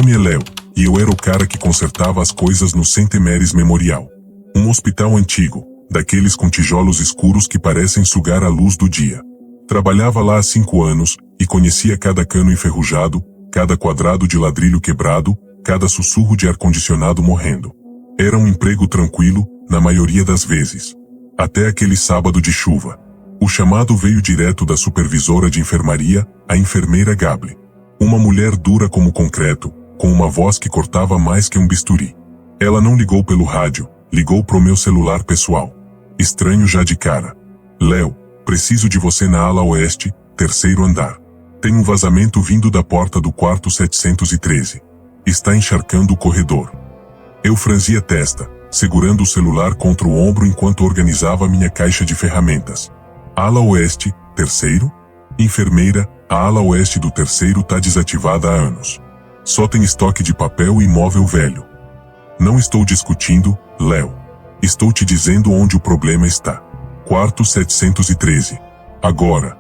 nome é Léo, e eu era o cara que consertava as coisas no St. Mary's Memorial. Um hospital antigo, daqueles com tijolos escuros que parecem sugar a luz do dia. Trabalhava lá há 5 anos, e conhecia cada cano enferrujado, cada quadrado de ladrilho quebrado, cada sussurro de ar-condicionado morrendo. Era um emprego tranquilo, na maioria das vezes. Até aquele sábado de chuva. O chamado veio direto da supervisora de enfermaria, a enfermeira Gable. Uma mulher dura como concreto, com uma voz que cortava mais que um bisturi. Ela não ligou pelo rádio, ligou pro meu celular pessoal. Estranho já de cara. Léo, preciso de você na ala oeste, 3º andar. Tem um vazamento vindo da porta do quarto 713. Está encharcando o corredor. Eu franzi a testa, segurando o celular contra o ombro enquanto organizava minha caixa de ferramentas. Ala oeste, 3º? Enfermeira, a ala oeste do 3º tá desativada há anos. Só tem estoque de papel e móvel velho. Não estou discutindo, Léo. Estou te dizendo onde o problema está. Quarto 713. Agora.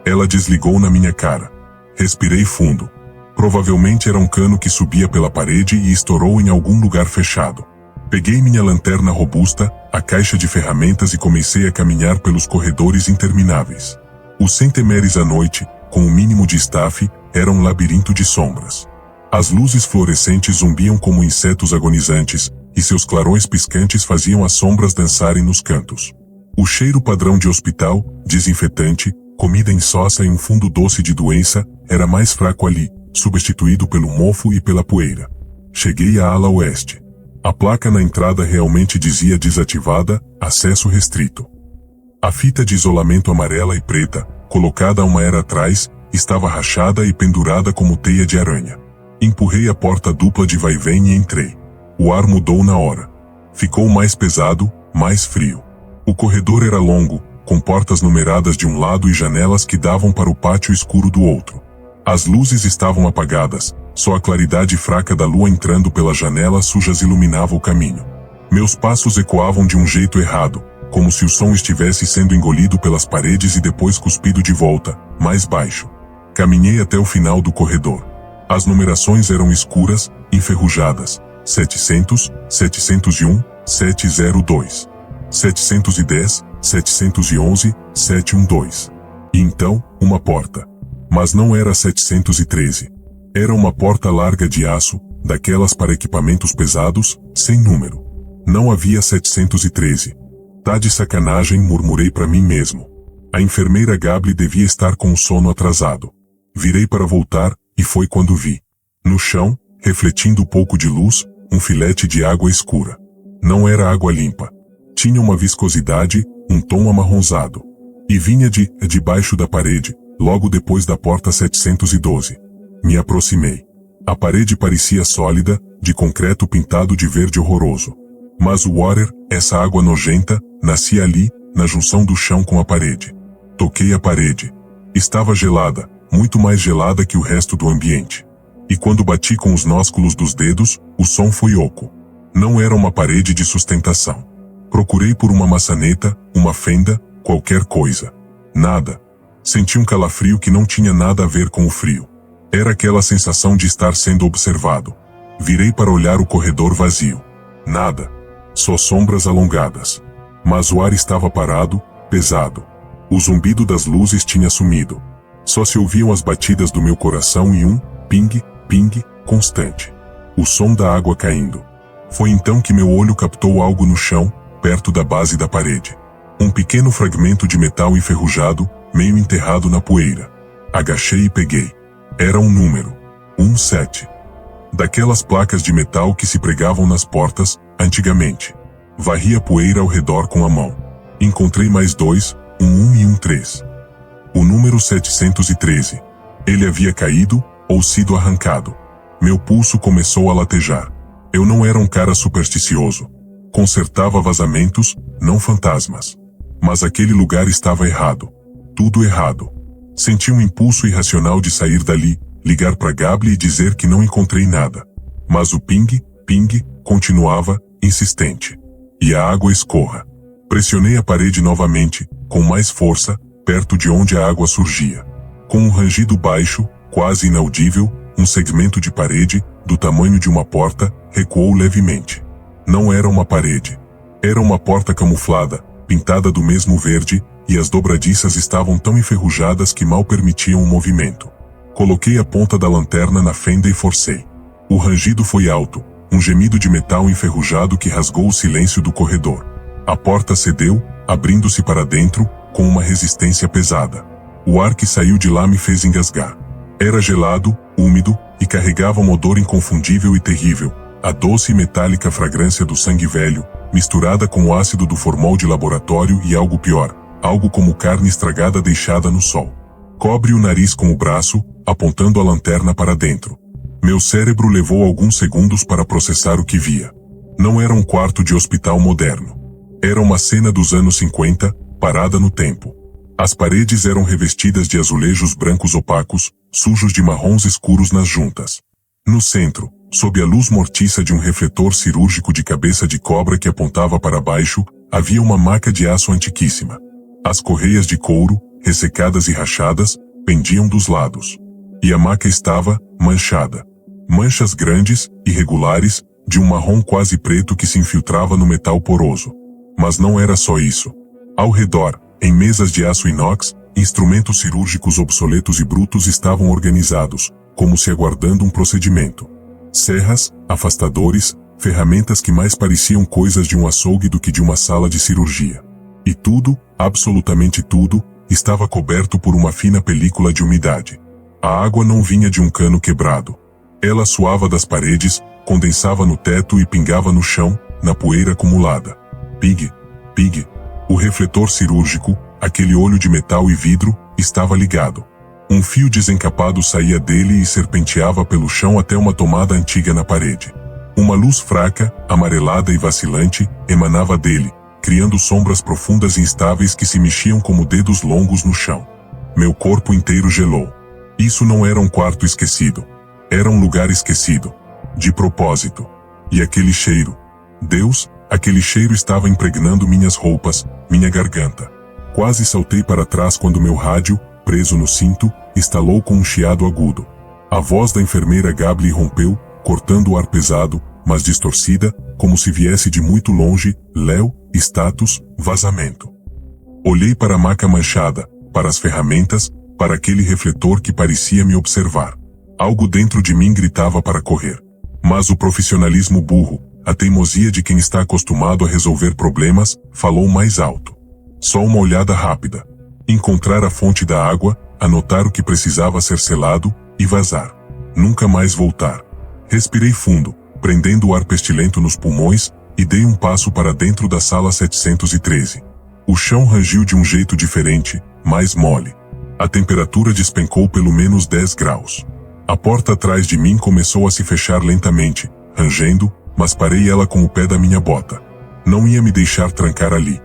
Ela desligou na minha cara. Respirei fundo. Provavelmente era um cano que subia pela parede e estourou em algum lugar fechado. Peguei minha lanterna robusta, a caixa de ferramentas e comecei a caminhar pelos corredores intermináveis. O St. Mary's à noite, com o mínimo de staff, era um labirinto de sombras. As luzes fluorescentes zumbiam como insetos agonizantes, e seus clarões piscantes faziam as sombras dançarem nos cantos. O cheiro padrão de hospital, desinfetante, comida insossa e um fundo doce de doença, era mais fraco ali, substituído pelo mofo e pela poeira. Cheguei à ala oeste. A placa na entrada realmente dizia desativada, acesso restrito. A fita de isolamento amarela e preta, colocada uma era atrás, estava rachada e pendurada como teia de aranha. Empurrei a porta dupla de vai-vem e entrei. O ar mudou na hora. Ficou mais pesado, mais frio. O corredor era longo, com portas numeradas de um lado e janelas que davam para o pátio escuro do outro. As luzes estavam apagadas, só a claridade fraca da lua entrando pelas janelas sujas iluminava o caminho. Meus passos ecoavam de um jeito errado, como se o som estivesse sendo engolido pelas paredes e depois cuspido de volta, mais baixo. Caminhei até o final do corredor. As numerações eram escuras, enferrujadas. 700, 701, 702. 710, 711, 712. E então, uma porta. Mas não era 713. Era uma porta larga de aço, daquelas para equipamentos pesados, sem número. Não havia 713. Tá de sacanagem, murmurei para mim mesmo. A enfermeira Gable devia estar com o sono atrasado. Virei para voltar, e foi quando vi. No chão, refletindo um pouco de luz, um filete de água escura. Não era água limpa. Tinha uma viscosidade, um tom amarronzado. E vinha debaixo da parede, logo depois da porta 712. Me aproximei. A parede parecia sólida, de concreto pintado de verde horroroso. Mas o water, essa água nojenta, nascia ali, na junção do chão com a parede. Toquei a parede. Estava gelada, muito mais gelada que o resto do ambiente. E quando bati com os nósculos dos dedos, o som foi oco. Não era uma parede de sustentação. Procurei por uma maçaneta, uma fenda, qualquer coisa. Nada. Senti um calafrio que não tinha nada a ver com o frio. Era aquela sensação de estar sendo observado. Virei para olhar o corredor vazio. Nada. Só sombras alongadas. Mas o ar estava parado, pesado. O zumbido das luzes tinha sumido. Só se ouviam as batidas do meu coração e um ping, ping, constante. O som da água caindo. Foi então que meu olho captou algo no chão, perto da base da parede. Um pequeno fragmento de metal enferrujado, meio enterrado na poeira. Agachei e peguei. Era um número. 17. Daquelas placas de metal que se pregavam nas portas, antigamente. Varri a poeira ao redor com a mão. Encontrei mais 2, um 1 e um 3. O número 713. Ele havia caído, ou sido arrancado. Meu pulso começou a latejar. Eu não era um cara supersticioso. Consertava vazamentos, não fantasmas. Mas aquele lugar estava errado. Tudo errado. Senti um impulso irracional de sair dali, ligar para Gable e dizer que não encontrei nada. Mas o ping, ping, continuava, insistente. E a água escorra. Pressionei a parede novamente, com mais força, perto de onde a água surgia. Com um rangido baixo, quase inaudível, um segmento de parede, do tamanho de uma porta, recuou levemente. Não era uma parede. Era uma porta camuflada, pintada do mesmo verde, e as dobradiças estavam tão enferrujadas que mal permitiam o movimento. Coloquei a ponta da lanterna na fenda e forcei. O rangido foi alto, um gemido de metal enferrujado que rasgou o silêncio do corredor. A porta cedeu, abrindo-se para dentro, com uma resistência pesada. O ar que saiu de lá me fez engasgar. Era gelado, úmido, e carregava um odor inconfundível e terrível, a doce e metálica fragrância do sangue velho, misturada com o ácido do formol de laboratório e algo pior, algo como carne estragada deixada no sol. Cobre o nariz com o braço, apontando a lanterna para dentro. Meu cérebro levou alguns segundos para processar o que via. Não era um quarto de hospital moderno. Era uma cena dos anos 50, parada no tempo. As paredes eram revestidas de azulejos brancos opacos, sujos de marrons escuros nas juntas. No centro, sob a luz mortiça de um refletor cirúrgico de cabeça de cobra que apontava para baixo, havia uma maca de aço antiquíssima. As correias de couro, ressecadas e rachadas, pendiam dos lados. E a maca estava manchada. Manchas grandes, irregulares, de um marrom quase preto que se infiltrava no metal poroso. Mas não era só isso. Ao redor, em mesas de aço inox, instrumentos cirúrgicos obsoletos e brutos estavam organizados, como se aguardando um procedimento. Serras, afastadores, ferramentas que mais pareciam coisas de um açougue do que de uma sala de cirurgia. E tudo, absolutamente tudo, estava coberto por uma fina película de umidade. A água não vinha de um cano quebrado. Ela suava das paredes, condensava no teto e pingava no chão, na poeira acumulada. Pig. O refletor cirúrgico, aquele olho de metal e vidro, estava ligado. Um fio desencapado saía dele e serpenteava pelo chão até uma tomada antiga na parede. Uma luz fraca, amarelada e vacilante, emanava dele, criando sombras profundas e instáveis que se mexiam como dedos longos no chão. Meu corpo inteiro gelou. Isso não era um quarto esquecido. Era um lugar esquecido. De propósito. E aquele cheiro. Deus, aquele cheiro estava impregnando minhas roupas, minha garganta. Quase saltei para trás quando meu rádio, preso no cinto, estalou com um chiado agudo. A voz da enfermeira Gabby rompeu, cortando o ar pesado, mas distorcida, como se viesse de muito longe. Léo, status, vazamento. Olhei para a maca manchada, para as ferramentas, para aquele refletor que parecia me observar. Algo dentro de mim gritava para correr. Mas o profissionalismo burro, a teimosia de quem está acostumado a resolver problemas, falou mais alto. Só uma olhada rápida. Encontrar a fonte da água, anotar o que precisava ser selado, e vazar. Nunca mais voltar. Respirei fundo, prendendo o ar pestilento nos pulmões, e dei um passo para dentro da sala 713. O chão rangiu de um jeito diferente, mais mole. A temperatura despencou pelo menos 10 graus. A porta atrás de mim começou a se fechar lentamente, rangendo, mas parei ela com o pé da minha bota. Não ia me deixar trancar ali.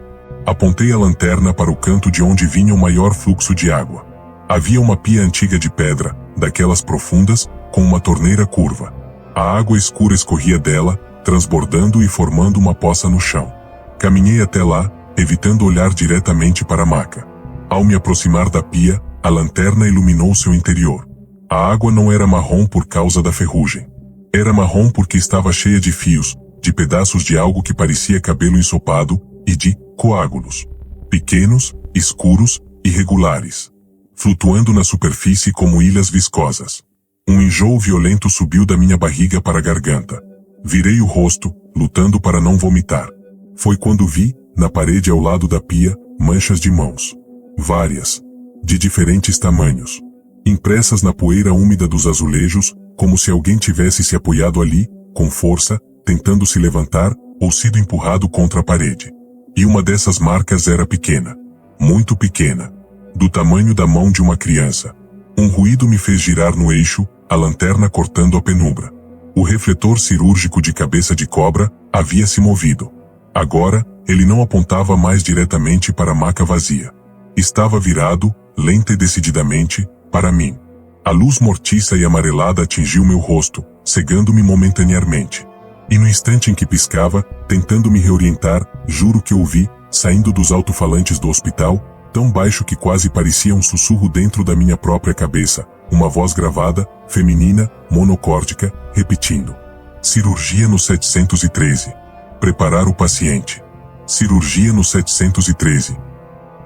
Apontei a lanterna para o canto de onde vinha o maior fluxo de água. Havia uma pia antiga de pedra, daquelas profundas, com uma torneira curva. A água escura escorria dela, transbordando e formando uma poça no chão. Caminhei até lá, evitando olhar diretamente para a maca. Ao me aproximar da pia, a lanterna iluminou seu interior. A água não era marrom por causa da ferrugem. Era marrom porque estava cheia de fios, de pedaços de algo que parecia cabelo ensopado, e de coágulos. Pequenos, escuros, irregulares. Flutuando na superfície como ilhas viscosas. Um enjoo violento subiu da minha barriga para a garganta. Virei o rosto, lutando para não vomitar. Foi quando vi, na parede ao lado da pia, manchas de mãos. Várias. De diferentes tamanhos. Impressas na poeira úmida dos azulejos, como se alguém tivesse se apoiado ali, com força, tentando se levantar, ou sido empurrado contra a parede. E uma dessas marcas era pequena. Muito pequena. Do tamanho da mão de uma criança. Um ruído me fez girar no eixo, a lanterna cortando a penumbra. O refletor cirúrgico de cabeça de cobra havia se movido. Agora, ele não apontava mais diretamente para a maca vazia. Estava virado, lenta e decididamente, para mim. A luz mortiça e amarelada atingiu meu rosto, cegando-me momentaneamente. E no instante em que piscava, tentando me reorientar, juro que ouvi, saindo dos alto-falantes do hospital, tão baixo que quase parecia um sussurro dentro da minha própria cabeça: Uma voz gravada, feminina, monocórdica, repetindo. Cirurgia no 713. Preparar o paciente. Cirurgia no 713.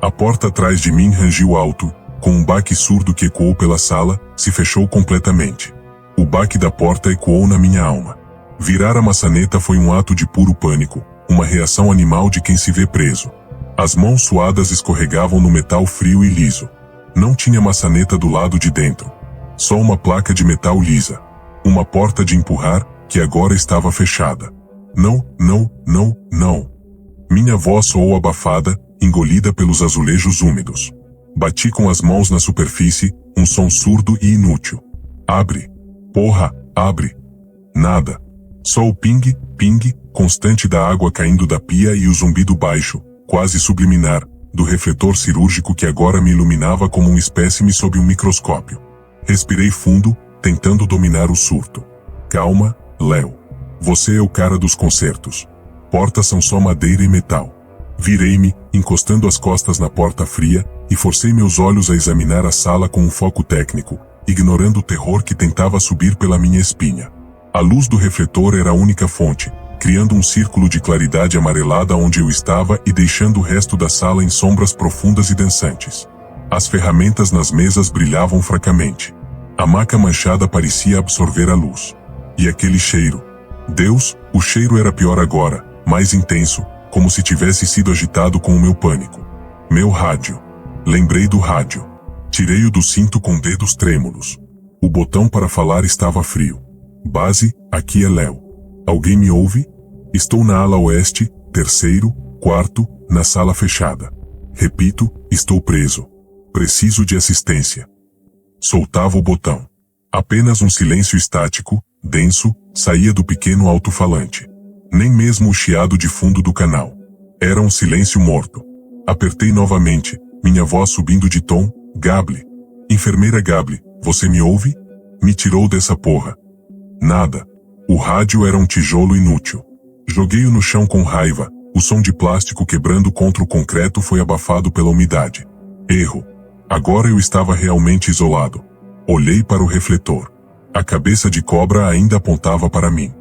A porta atrás de mim rangiu alto, com um baque surdo que ecoou pela sala, se fechou completamente. O baque da porta ecoou na minha alma. Virar a maçaneta foi um ato de puro pânico, uma reação animal de quem se vê preso. As mãos suadas escorregavam no metal frio e liso. Não tinha maçaneta do lado de dentro. Só uma placa de metal lisa. Uma porta de empurrar, que agora estava fechada. Não, não, não, não. Minha voz soou abafada, engolida pelos azulejos úmidos. Bati com as mãos na superfície, um som surdo e inútil. Abre. Porra, abre. Nada. Só o ping, ping, constante da água caindo da pia e o zumbido baixo, quase subliminar, do refletor cirúrgico que agora me iluminava como um espécime sob um microscópio. Respirei fundo, tentando dominar o surto. Calma, Léo. Você é o cara dos concertos. Portas são só madeira e metal. Virei-me, encostando as costas na porta fria, e forcei meus olhos a examinar a sala com um foco técnico, ignorando o terror que tentava subir pela minha espinha. A luz do refletor era a única fonte, criando um círculo de claridade amarelada onde eu estava e deixando o resto da sala em sombras profundas e dançantes. As ferramentas nas mesas brilhavam fracamente. A maca manchada parecia absorver a luz. E aquele cheiro. Deus, o cheiro era pior agora, mais intenso, como se tivesse sido agitado com o meu pânico. Meu rádio. Lembrei do rádio. Tirei-o do cinto com dedos trêmulos. O botão para falar estava frio. Base, aqui é Léo. Alguém me ouve? Estou na ala oeste, terceiro, quarto, na sala fechada. Repito, estou preso. Preciso de assistência. Soltava o botão. Apenas um silêncio estático, denso, saía do pequeno alto-falante. Nem mesmo o chiado de fundo do canal. Era um silêncio morto. Apertei novamente, minha voz subindo de tom. Gable. Enfermeira Gable, você me ouve? Me tirou dessa porra. Nada. O rádio era um tijolo inútil. Joguei-o no chão com raiva. O som de plástico quebrando contra o concreto foi abafado pela umidade. Erro. Agora eu estava realmente isolado. Olhei para o refletor. A cabeça de cobra ainda apontava para mim.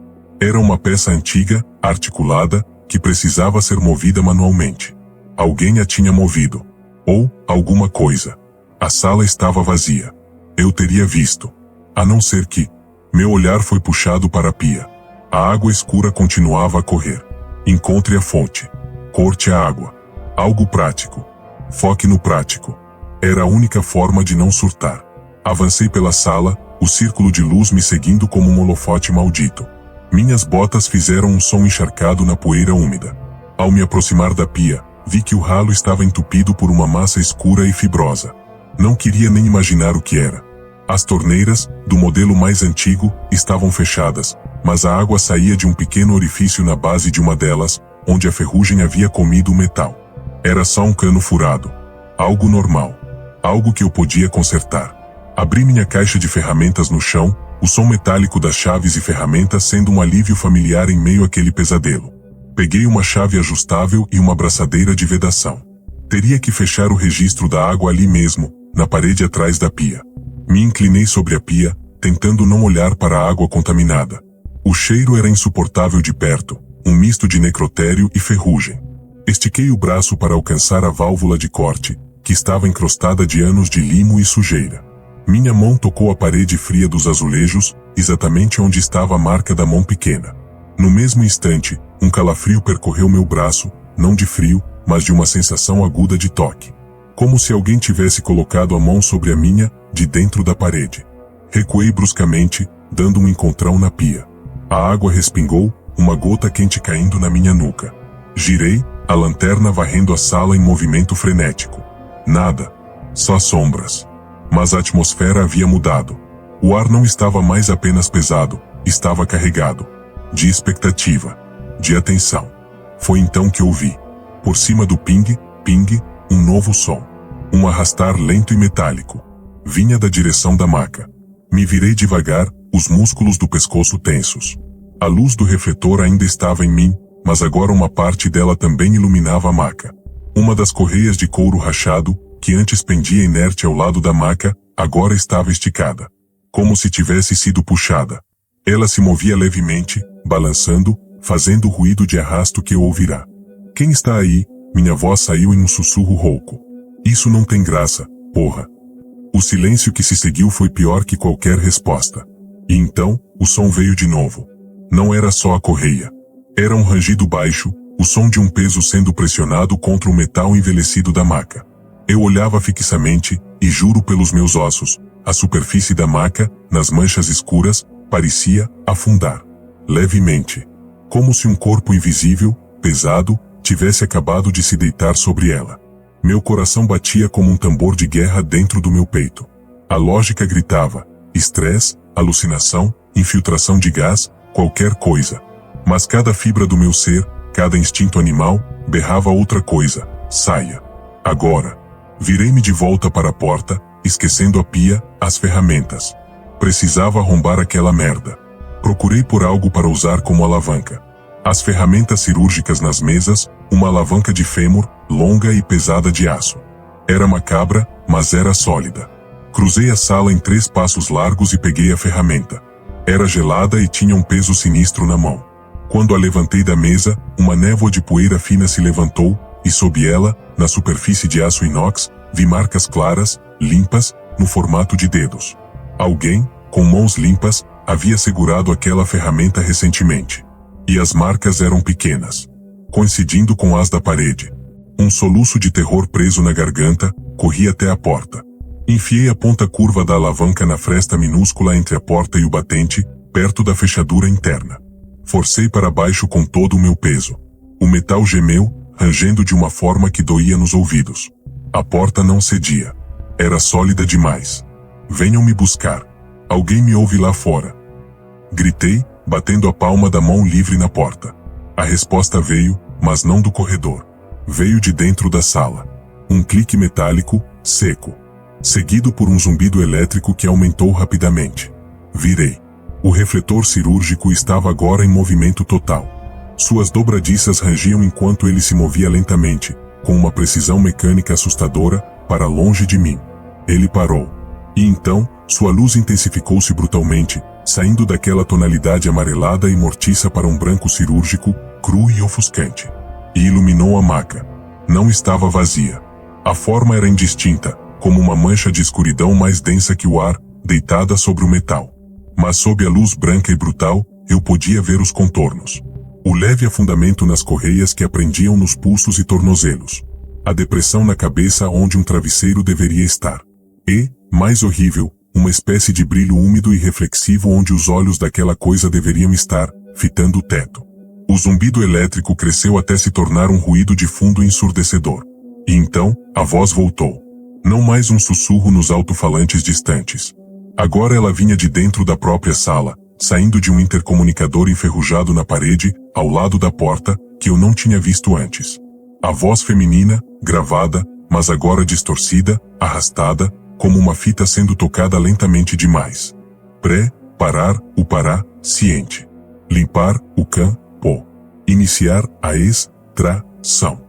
Era uma peça antiga, articulada, que precisava ser movida manualmente. Alguém a tinha movido. Ou, alguma coisa. A sala estava vazia. Eu teria visto. A não ser que... Meu olhar foi puxado para a pia. A água escura continuava a correr. Encontre a fonte. Corte a água. Algo prático. Foque no prático. Era a única forma de não surtar. Avancei pela sala, o círculo de luz me seguindo como um holofote maldito. Minhas botas fizeram um som encharcado na poeira úmida. Ao me aproximar da pia, vi que o ralo estava entupido por uma massa escura e fibrosa. Não queria nem imaginar o que era. As torneiras, do modelo mais antigo, estavam fechadas, mas a água saía de um pequeno orifício na base de uma delas, onde a ferrugem havia comido o metal. Era só um cano furado. Algo normal. Algo que eu podia consertar. Abri minha caixa de ferramentas no chão, o som metálico das chaves e ferramentas sendo um alívio familiar em meio àquele pesadelo. Peguei uma chave ajustável e uma braçadeira de vedação. Teria que fechar o registro da água ali mesmo, na parede atrás da pia. Me inclinei sobre a pia, tentando não olhar para a água contaminada. O cheiro era insuportável de perto, um misto de necrotério e ferrugem. Estiquei o braço para alcançar a válvula de corte, que estava encrostada de anos de limo e sujeira. Minha mão tocou a parede fria dos azulejos, exatamente onde estava a marca da mão pequena. No mesmo instante, um calafrio percorreu meu braço, não de frio, mas de uma sensação aguda de toque. Como se alguém tivesse colocado a mão sobre a minha, de dentro da parede. Recuei bruscamente, dando um encontrão na pia. A água respingou, uma gota quente caindo na minha nuca. Girei, a lanterna varrendo a sala em movimento frenético. Nada. Só sombras. Mas a atmosfera havia mudado. O ar não estava mais apenas pesado, estava carregado. De expectativa. De atenção. Foi então que ouvi. Por cima do ping, ping, um novo som. Um arrastar lento e metálico. Vinha da direção da maca. Me virei devagar, os músculos do pescoço tensos. A luz do refletor ainda estava em mim, mas agora uma parte dela também iluminava a maca. Uma das correias de couro rachado, que antes pendia inerte ao lado da maca, agora estava esticada, como se tivesse sido puxada. Ela se movia levemente, balançando, fazendo o ruído de arrasto que eu ouvirá. Quem está aí? Minha voz saiu em um sussurro rouco. Isso não tem graça, porra. O silêncio que se seguiu foi pior que qualquer resposta. E então, o som veio de novo. Não era só a correia. Era um rangido baixo, o som de um peso sendo pressionado contra o metal envelhecido da maca. Eu olhava fixamente, e juro pelos meus ossos, a superfície da maca, nas manchas escuras, parecia afundar. Levemente. Como se um corpo invisível, pesado, tivesse acabado de se deitar sobre ela. Meu coração batia como um tambor de guerra dentro do meu peito. A lógica gritava: estresse, alucinação, infiltração de gás, qualquer coisa. Mas cada fibra do meu ser, cada instinto animal, berrava outra coisa: saia. Agora. Virei-me de volta para a porta, esquecendo a pia, as ferramentas. Precisava arrombar aquela merda. Procurei por algo para usar como alavanca. As ferramentas cirúrgicas nas mesas, uma alavanca de fêmur, longa e pesada de aço. Era macabra, mas era sólida. Cruzei a sala em 3 passos largos e peguei a ferramenta. Era gelada e tinha um peso sinistro na mão. Quando a levantei da mesa, uma névoa de poeira fina se levantou, e sob ela, na superfície de aço inox, vi marcas claras, limpas, no formato de dedos. Alguém, com mãos limpas, havia segurado aquela ferramenta recentemente. E as marcas eram pequenas, coincidindo com as da parede. Um soluço de terror preso na garganta, corri até a porta. Enfiei a ponta curva da alavanca na fresta minúscula entre a porta e o batente, perto da fechadura interna. Forcei para baixo com todo o meu peso. O metal gemeu, rangendo de uma forma que doía nos ouvidos. A porta não cedia. Era sólida demais. Venham me buscar. Alguém me ouve lá fora. Gritei, batendo a palma da mão livre na porta. A resposta veio, mas não do corredor. Veio de dentro da sala. Um clique metálico, seco. Seguido por um zumbido elétrico que aumentou rapidamente. Virei. O refletor cirúrgico estava agora em movimento total. Suas dobradiças rangiam enquanto ele se movia lentamente, com uma precisão mecânica assustadora, para longe de mim. Ele parou. E então, sua luz intensificou-se brutalmente, saindo daquela tonalidade amarelada e mortiça para um branco cirúrgico, cru e ofuscante. E iluminou a maca. Não estava vazia. A forma era indistinta, como uma mancha de escuridão mais densa que o ar, deitada sobre o metal. Mas sob a luz branca e brutal, eu podia ver os contornos. O leve afundamento nas correias que prendiam nos pulsos e tornozelos. A depressão na cabeça onde um travesseiro deveria estar. E, mais horrível, uma espécie de brilho úmido e reflexivo onde os olhos daquela coisa deveriam estar, fitando o teto. O zumbido elétrico cresceu até se tornar um ruído de fundo ensurdecedor. E então, a voz voltou. Não mais um sussurro nos alto-falantes distantes. Agora ela vinha de dentro da própria sala, saindo de um intercomunicador enferrujado na parede, ao lado da porta, que eu não tinha visto antes. A voz feminina, gravada, mas agora distorcida, arrastada, como uma fita sendo tocada lentamente demais. Parar, o pará, ciente. Limpar, o pô. Iniciar, a extração.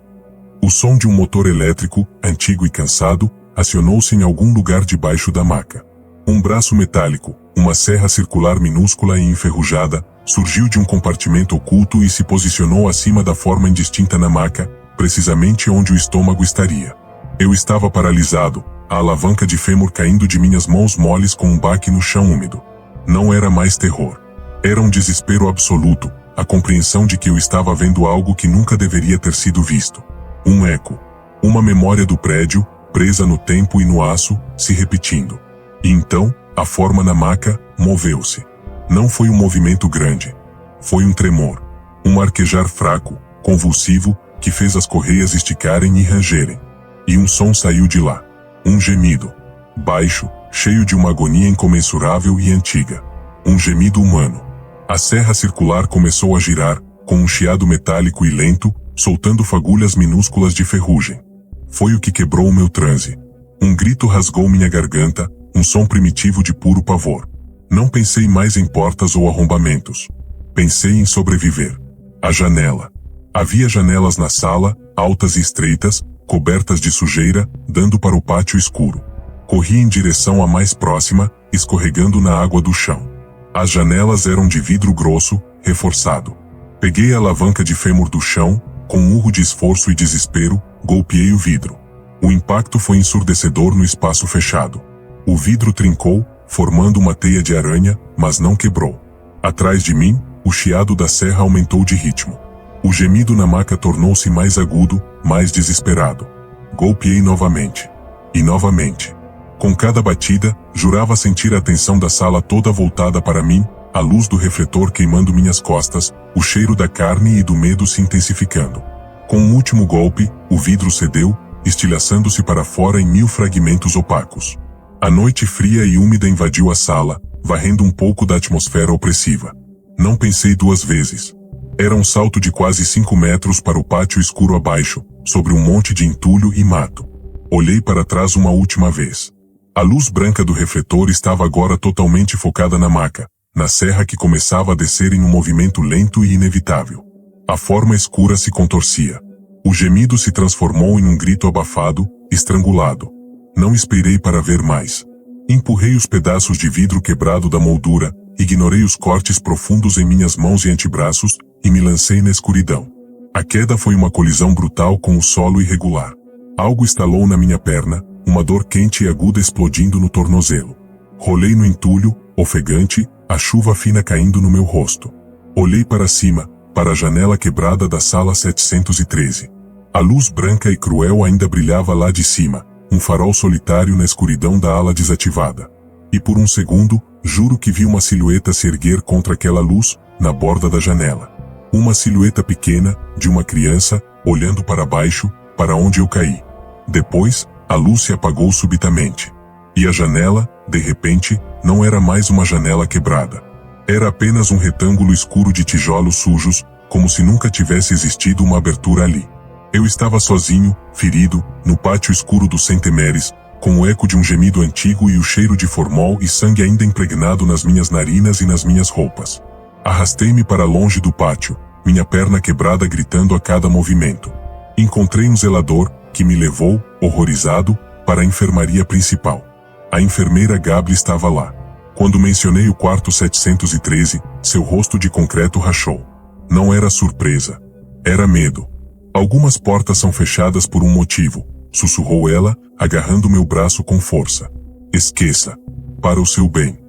O som de um motor elétrico, antigo e cansado, acionou-se em algum lugar debaixo da maca. Um braço metálico, uma serra circular minúscula e enferrujada, surgiu de um compartimento oculto e se posicionou acima da forma indistinta na maca, precisamente onde o estômago estaria. Eu estava paralisado, a alavanca de fêmur caindo de minhas mãos moles com um baque no chão úmido. Não era mais terror. Era um desespero absoluto, a compreensão de que eu estava vendo algo que nunca deveria ter sido visto. Um eco. Uma memória do prédio, presa no tempo e no aço, se repetindo. E então, a forma na maca, moveu-se. Não foi um movimento grande. Foi um tremor. Um arquejar fraco, convulsivo, que fez as correias esticarem e rangerem. E um som saiu de lá. Um gemido. Baixo, cheio de uma agonia incomensurável e antiga. Um gemido humano. A serra circular começou a girar, com um chiado metálico e lento, soltando fagulhas minúsculas de ferrugem. Foi o que quebrou o meu transe. Um grito rasgou minha garganta, um som primitivo de puro pavor. Não pensei mais em portas ou arrombamentos. Pensei em sobreviver. A janela. Havia janelas na sala, altas e estreitas, cobertas de sujeira, dando para o pátio escuro. Corri em direção à mais próxima, escorregando na água do chão. As janelas eram de vidro grosso, reforçado. Peguei a alavanca de fêmur do chão, com um urro de esforço e desespero, golpeei o vidro. O impacto foi ensurdecedor no espaço fechado. O vidro trincou, formando uma teia de aranha, mas não quebrou. Atrás de mim, o chiado da serra aumentou de ritmo. O gemido na maca tornou-se mais agudo, mais desesperado. Golpeei novamente. E novamente. Com cada batida, jurava sentir a atenção da sala toda voltada para mim, a luz do refletor queimando minhas costas, o cheiro da carne e do medo se intensificando. Com um último golpe, o vidro cedeu, estilhaçando-se para fora em 1000 fragmentos opacos. A noite fria e úmida invadiu a sala, varrendo um pouco da atmosfera opressiva. Não pensei 2 vezes. Era um salto de quase 5 metros para o pátio escuro abaixo, sobre um monte de entulho e mato. Olhei para trás uma última vez. A luz branca do refletor estava agora totalmente focada na maca, na serra que começava a descer em um movimento lento e inevitável. A forma escura se contorcia. O gemido se transformou em um grito abafado, estrangulado. Não esperei para ver mais. Empurrei os pedaços de vidro quebrado da moldura, ignorei os cortes profundos em minhas mãos e antebraços, e me lancei na escuridão. A queda foi uma colisão brutal com o solo irregular. Algo estalou na minha perna, uma dor quente e aguda explodindo no tornozelo. Rolei no entulho, ofegante, a chuva fina caindo no meu rosto. Olhei para cima, para a janela quebrada da sala 713. A luz branca e cruel ainda brilhava lá de cima, um farol solitário na escuridão da ala desativada. E por um segundo, juro que vi uma silhueta se erguer contra aquela luz, na borda da janela. Uma silhueta pequena, de uma criança, olhando para baixo, para onde eu caí. Depois, a luz se apagou subitamente. E a janela, de repente, não era mais uma janela quebrada. Era apenas um retângulo escuro de tijolos sujos, como se nunca tivesse existido uma abertura ali. Eu estava sozinho, ferido, no pátio escuro dos Centemeres, com o eco de um gemido antigo e o cheiro de formol e sangue ainda impregnado nas minhas narinas e nas minhas roupas. Arrastei-me para longe do pátio, minha perna quebrada gritando a cada movimento. Encontrei um zelador, que me levou, horrorizado, para a enfermaria principal. A enfermeira Gable estava lá. Quando mencionei o quarto 713, seu rosto de concreto rachou. Não era surpresa. Era medo. Algumas portas são fechadas por um motivo, sussurrou ela, agarrando meu braço com força. Esqueça. Para o seu bem.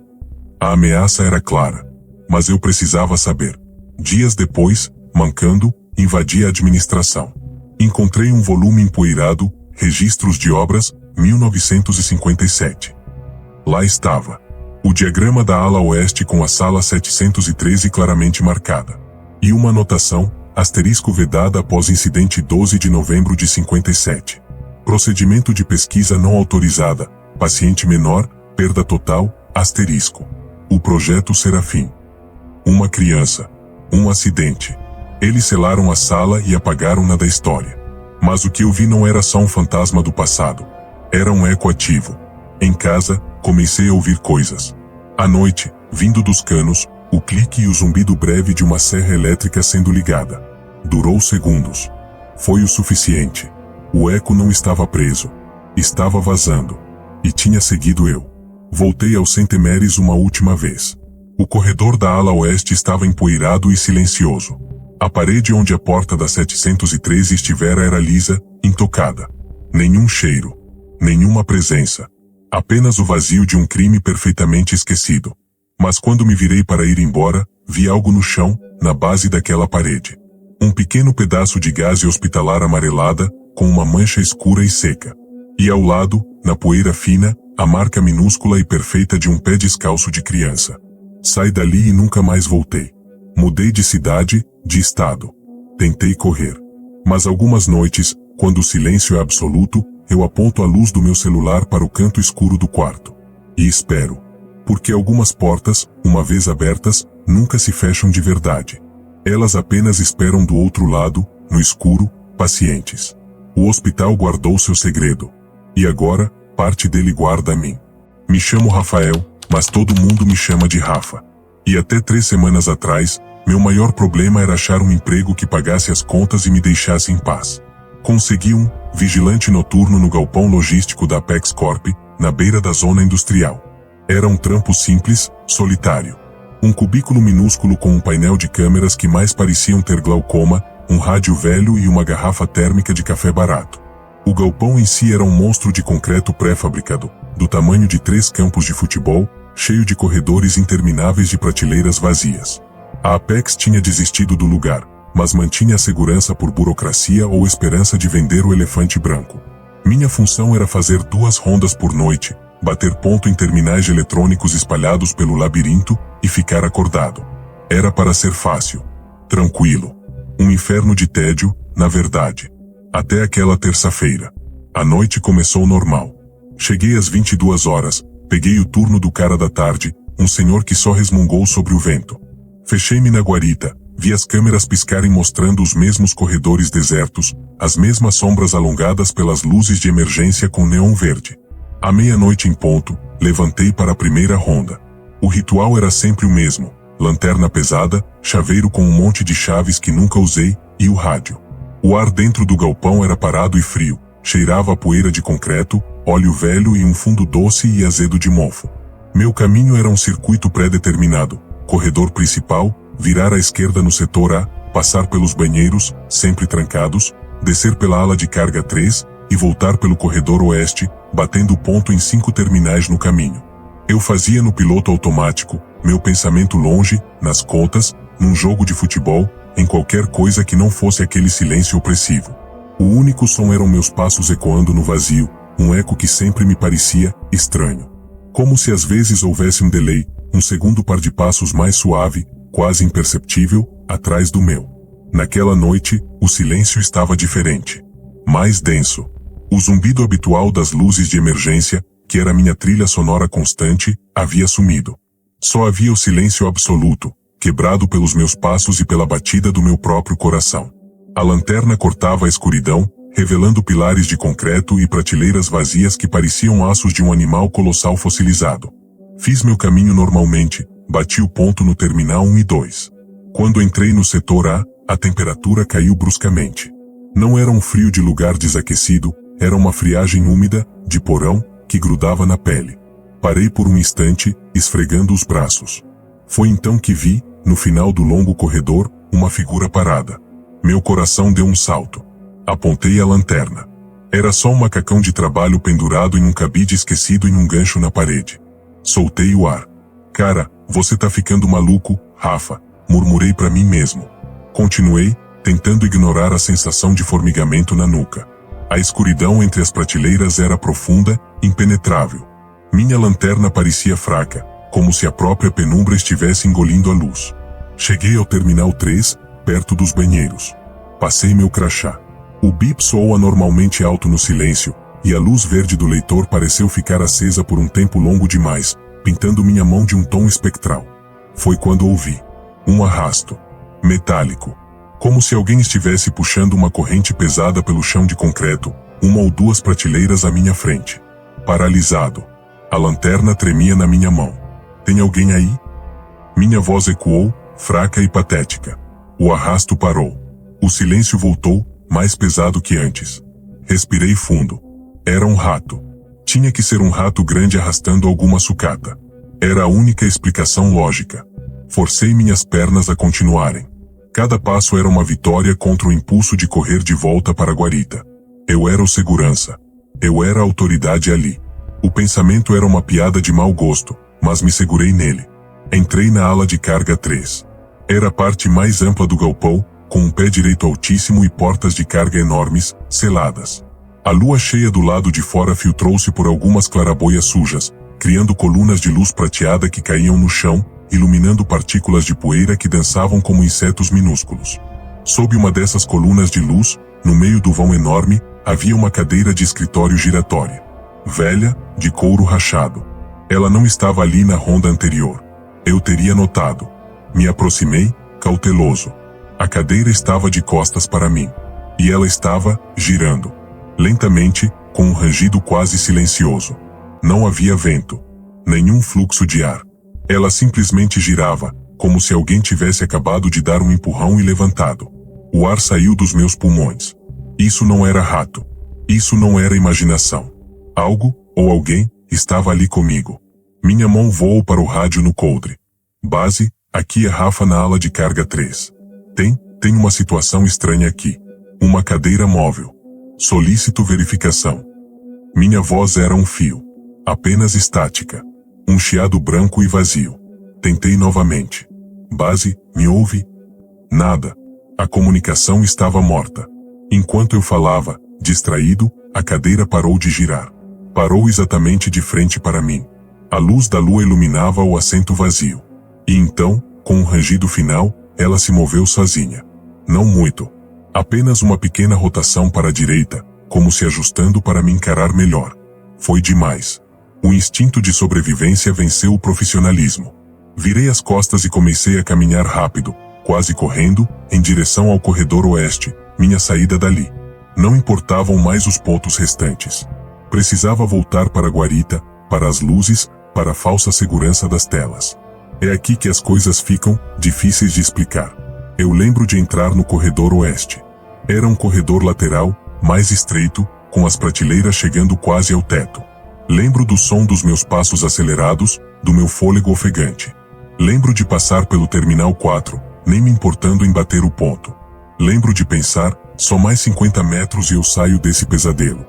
A ameaça era clara. Mas eu precisava saber. Dias depois, mancando, invadi a administração. Encontrei um volume empoeirado, Registros de Obras, 1957. Lá estava. O diagrama da ala oeste com a sala 713 claramente marcada. E uma anotação, asterisco vedada após incidente 12 de novembro de 57. Procedimento de pesquisa não autorizada, paciente menor, perda total, asterisco. O projeto Serafim. Uma criança. Um acidente. Eles selaram a sala e apagaram-na da história. Mas o que eu vi não era só um fantasma do passado. Era um eco ativo. Em casa, comecei a ouvir coisas. À noite, vindo dos canos, o clique e o zumbido breve de uma serra elétrica sendo ligada. Durou segundos. Foi o suficiente. O eco não estava preso. Estava vazando. E tinha seguido eu. Voltei aos Centemeres uma última vez. O corredor da ala oeste estava empoeirado e silencioso. A parede onde a porta da 713 estivera era lisa, intocada. Nenhum cheiro. Nenhuma presença. Apenas o vazio de um crime perfeitamente esquecido. Mas quando me virei para ir embora, vi algo no chão, na base daquela parede. Um pequeno pedaço de gaze hospitalar amarelada, com uma mancha escura e seca. E ao lado, na poeira fina, a marca minúscula e perfeita de um pé descalço de criança. Saí dali e nunca mais voltei. Mudei de cidade, de estado. Tentei correr. Mas algumas noites, quando o silêncio é absoluto, eu aponto a luz do meu celular para o canto escuro do quarto. E espero. Porque algumas portas, uma vez abertas, nunca se fecham de verdade. Elas apenas esperam do outro lado, no escuro, pacientes. O hospital guardou seu segredo. E agora, parte dele guarda a mim. Me chamo Rafael, mas todo mundo me chama de Rafa. E até 3 semanas atrás, meu maior problema era achar um emprego que pagasse as contas e me deixasse em paz. Consegui um vigilante noturno no galpão logístico da Apex Corp, na beira da zona industrial. Era um trampo simples, solitário. Um cubículo minúsculo com um painel de câmeras que mais pareciam ter glaucoma, um rádio velho e uma garrafa térmica de café barato. O galpão em si era um monstro de concreto pré-fabricado, do tamanho de 3 campos de futebol, cheio de corredores intermináveis de prateleiras vazias. A Apex tinha desistido do lugar, mas mantinha a segurança por burocracia ou esperança de vender o elefante branco. Minha função era fazer 2 rondas por noite, bater ponto em terminais de eletrônicos espalhados pelo labirinto e ficar acordado. Era para ser fácil, tranquilo. Um inferno de tédio, na verdade. Até aquela terça-feira. A noite começou normal. Cheguei às 22 horas, peguei o turno do cara da tarde, um senhor que só resmungou sobre o vento. Fechei-me na guarita, vi as câmeras piscarem mostrando os mesmos corredores desertos, as mesmas sombras alongadas pelas luzes de emergência com neon verde. À meia-noite em ponto, levantei para a primeira ronda. O ritual era sempre o mesmo: lanterna pesada, chaveiro com um monte de chaves que nunca usei, e o rádio. O ar dentro do galpão era parado e frio, cheirava a poeira de concreto, óleo velho e um fundo doce e azedo de mofo. Meu caminho era um circuito pré-determinado: corredor principal, virar à esquerda no setor A, passar pelos banheiros, sempre trancados, descer pela ala de carga 3, e voltar pelo corredor oeste, batendo ponto em 5 terminais no caminho. Eu fazia no piloto automático, meu pensamento longe, nas contas, num jogo de futebol, em qualquer coisa que não fosse aquele silêncio opressivo. O único som eram meus passos ecoando no vazio, um eco que sempre me parecia estranho. Como se às vezes houvesse um delay, um segundo par de passos mais suave, quase imperceptível, atrás do meu. Naquela noite, o silêncio estava diferente. Mais denso. O zumbido habitual das luzes de emergência, que era minha trilha sonora constante, havia sumido. Só havia o silêncio absoluto, quebrado pelos meus passos e pela batida do meu próprio coração. A lanterna cortava a escuridão, revelando pilares de concreto e prateleiras vazias que pareciam aços de um animal colossal fossilizado. Fiz meu caminho normalmente, bati o ponto no terminal 1 e 2. Quando entrei no setor A, a temperatura caiu bruscamente. Não era um frio de lugar desaquecido, era uma friagem úmida, de porão, que grudava na pele. Parei por um instante, esfregando os braços. Foi então que vi, no final do longo corredor, uma figura parada. Meu coração deu um salto. Apontei a lanterna. Era só um macacão de trabalho pendurado em um cabide esquecido em um gancho na parede. Soltei o ar. Cara, você tá ficando maluco, Rafa, murmurei para mim mesmo. Continuei, tentando ignorar a sensação de formigamento na nuca. A escuridão entre as prateleiras era profunda, impenetrável. Minha lanterna parecia fraca, como se a própria penumbra estivesse engolindo a luz. Cheguei ao terminal 3, perto dos banheiros. Passei meu crachá. O bip soou anormalmente alto no silêncio, e a luz verde do leitor pareceu ficar acesa por um tempo longo demais, pintando minha mão de um tom espectral. Foi quando ouvi um arrasto metálico, como se alguém estivesse puxando uma corrente pesada pelo chão de concreto, 1 ou 2 prateleiras à minha frente. Paralisado. A lanterna tremia na minha mão. Tem alguém aí? Minha voz ecoou, fraca e patética. O arrasto parou. O silêncio voltou, mais pesado que antes. Respirei fundo. Era um rato. Tinha que ser um rato grande arrastando alguma sucata. Era a única explicação lógica. Forcei minhas pernas a continuarem. Cada passo era uma vitória contra o impulso de correr de volta para a guarita. Eu era o segurança. Eu era a autoridade ali. O pensamento era uma piada de mau gosto, mas me segurei nele. Entrei na ala de carga 3. Era a parte mais ampla do galpão, com um pé direito altíssimo e portas de carga enormes, seladas. A lua cheia do lado de fora filtrou-se por algumas claraboias sujas, criando colunas de luz prateada que caíam no chão, iluminando partículas de poeira que dançavam como insetos minúsculos. Sob uma dessas colunas de luz, no meio do vão enorme, havia uma cadeira de escritório giratória. Velha, de couro rachado. Ela não estava ali na ronda anterior. Eu teria notado. Me aproximei, cauteloso. A cadeira estava de costas para mim. E ela estava, girando. Lentamente, com um rangido quase silencioso. Não havia vento. Nenhum fluxo de ar. Ela simplesmente girava, como se alguém tivesse acabado de dar um empurrão e levantado. O ar saiu dos meus pulmões. Isso não era rato. Isso não era imaginação. Algo, ou alguém, estava ali comigo. Minha mão voou para o rádio no coldre. Base, aqui é Rafa na ala de carga 3. Tem uma situação estranha aqui. Uma cadeira móvel. Solicito verificação. Minha voz era um fio. Apenas estática. Um chiado branco e vazio. Tentei novamente. Base, me ouve? Nada. A comunicação estava morta. Enquanto eu falava, distraído, a cadeira parou de girar. Parou exatamente de frente para mim. A luz da lua iluminava o assento vazio. E então, com um rangido final, ela se moveu sozinha. Não muito. Apenas uma pequena rotação para a direita, como se ajustando para me encarar melhor. Foi demais. O instinto de sobrevivência venceu o profissionalismo. Virei as costas e comecei a caminhar rápido, quase correndo, em direção ao corredor oeste, minha saída dali. Não importavam mais os pontos restantes. Precisava voltar para a guarita, para as luzes, para a falsa segurança das telas. É aqui que as coisas ficam difíceis de explicar. Eu lembro de entrar no corredor oeste. Era um corredor lateral, mais estreito, com as prateleiras chegando quase ao teto. Lembro do som dos meus passos acelerados, do meu fôlego ofegante. Lembro de passar pelo Terminal 4, nem me importando em bater o ponto. Lembro de pensar, só mais 50 metros e eu saio desse pesadelo.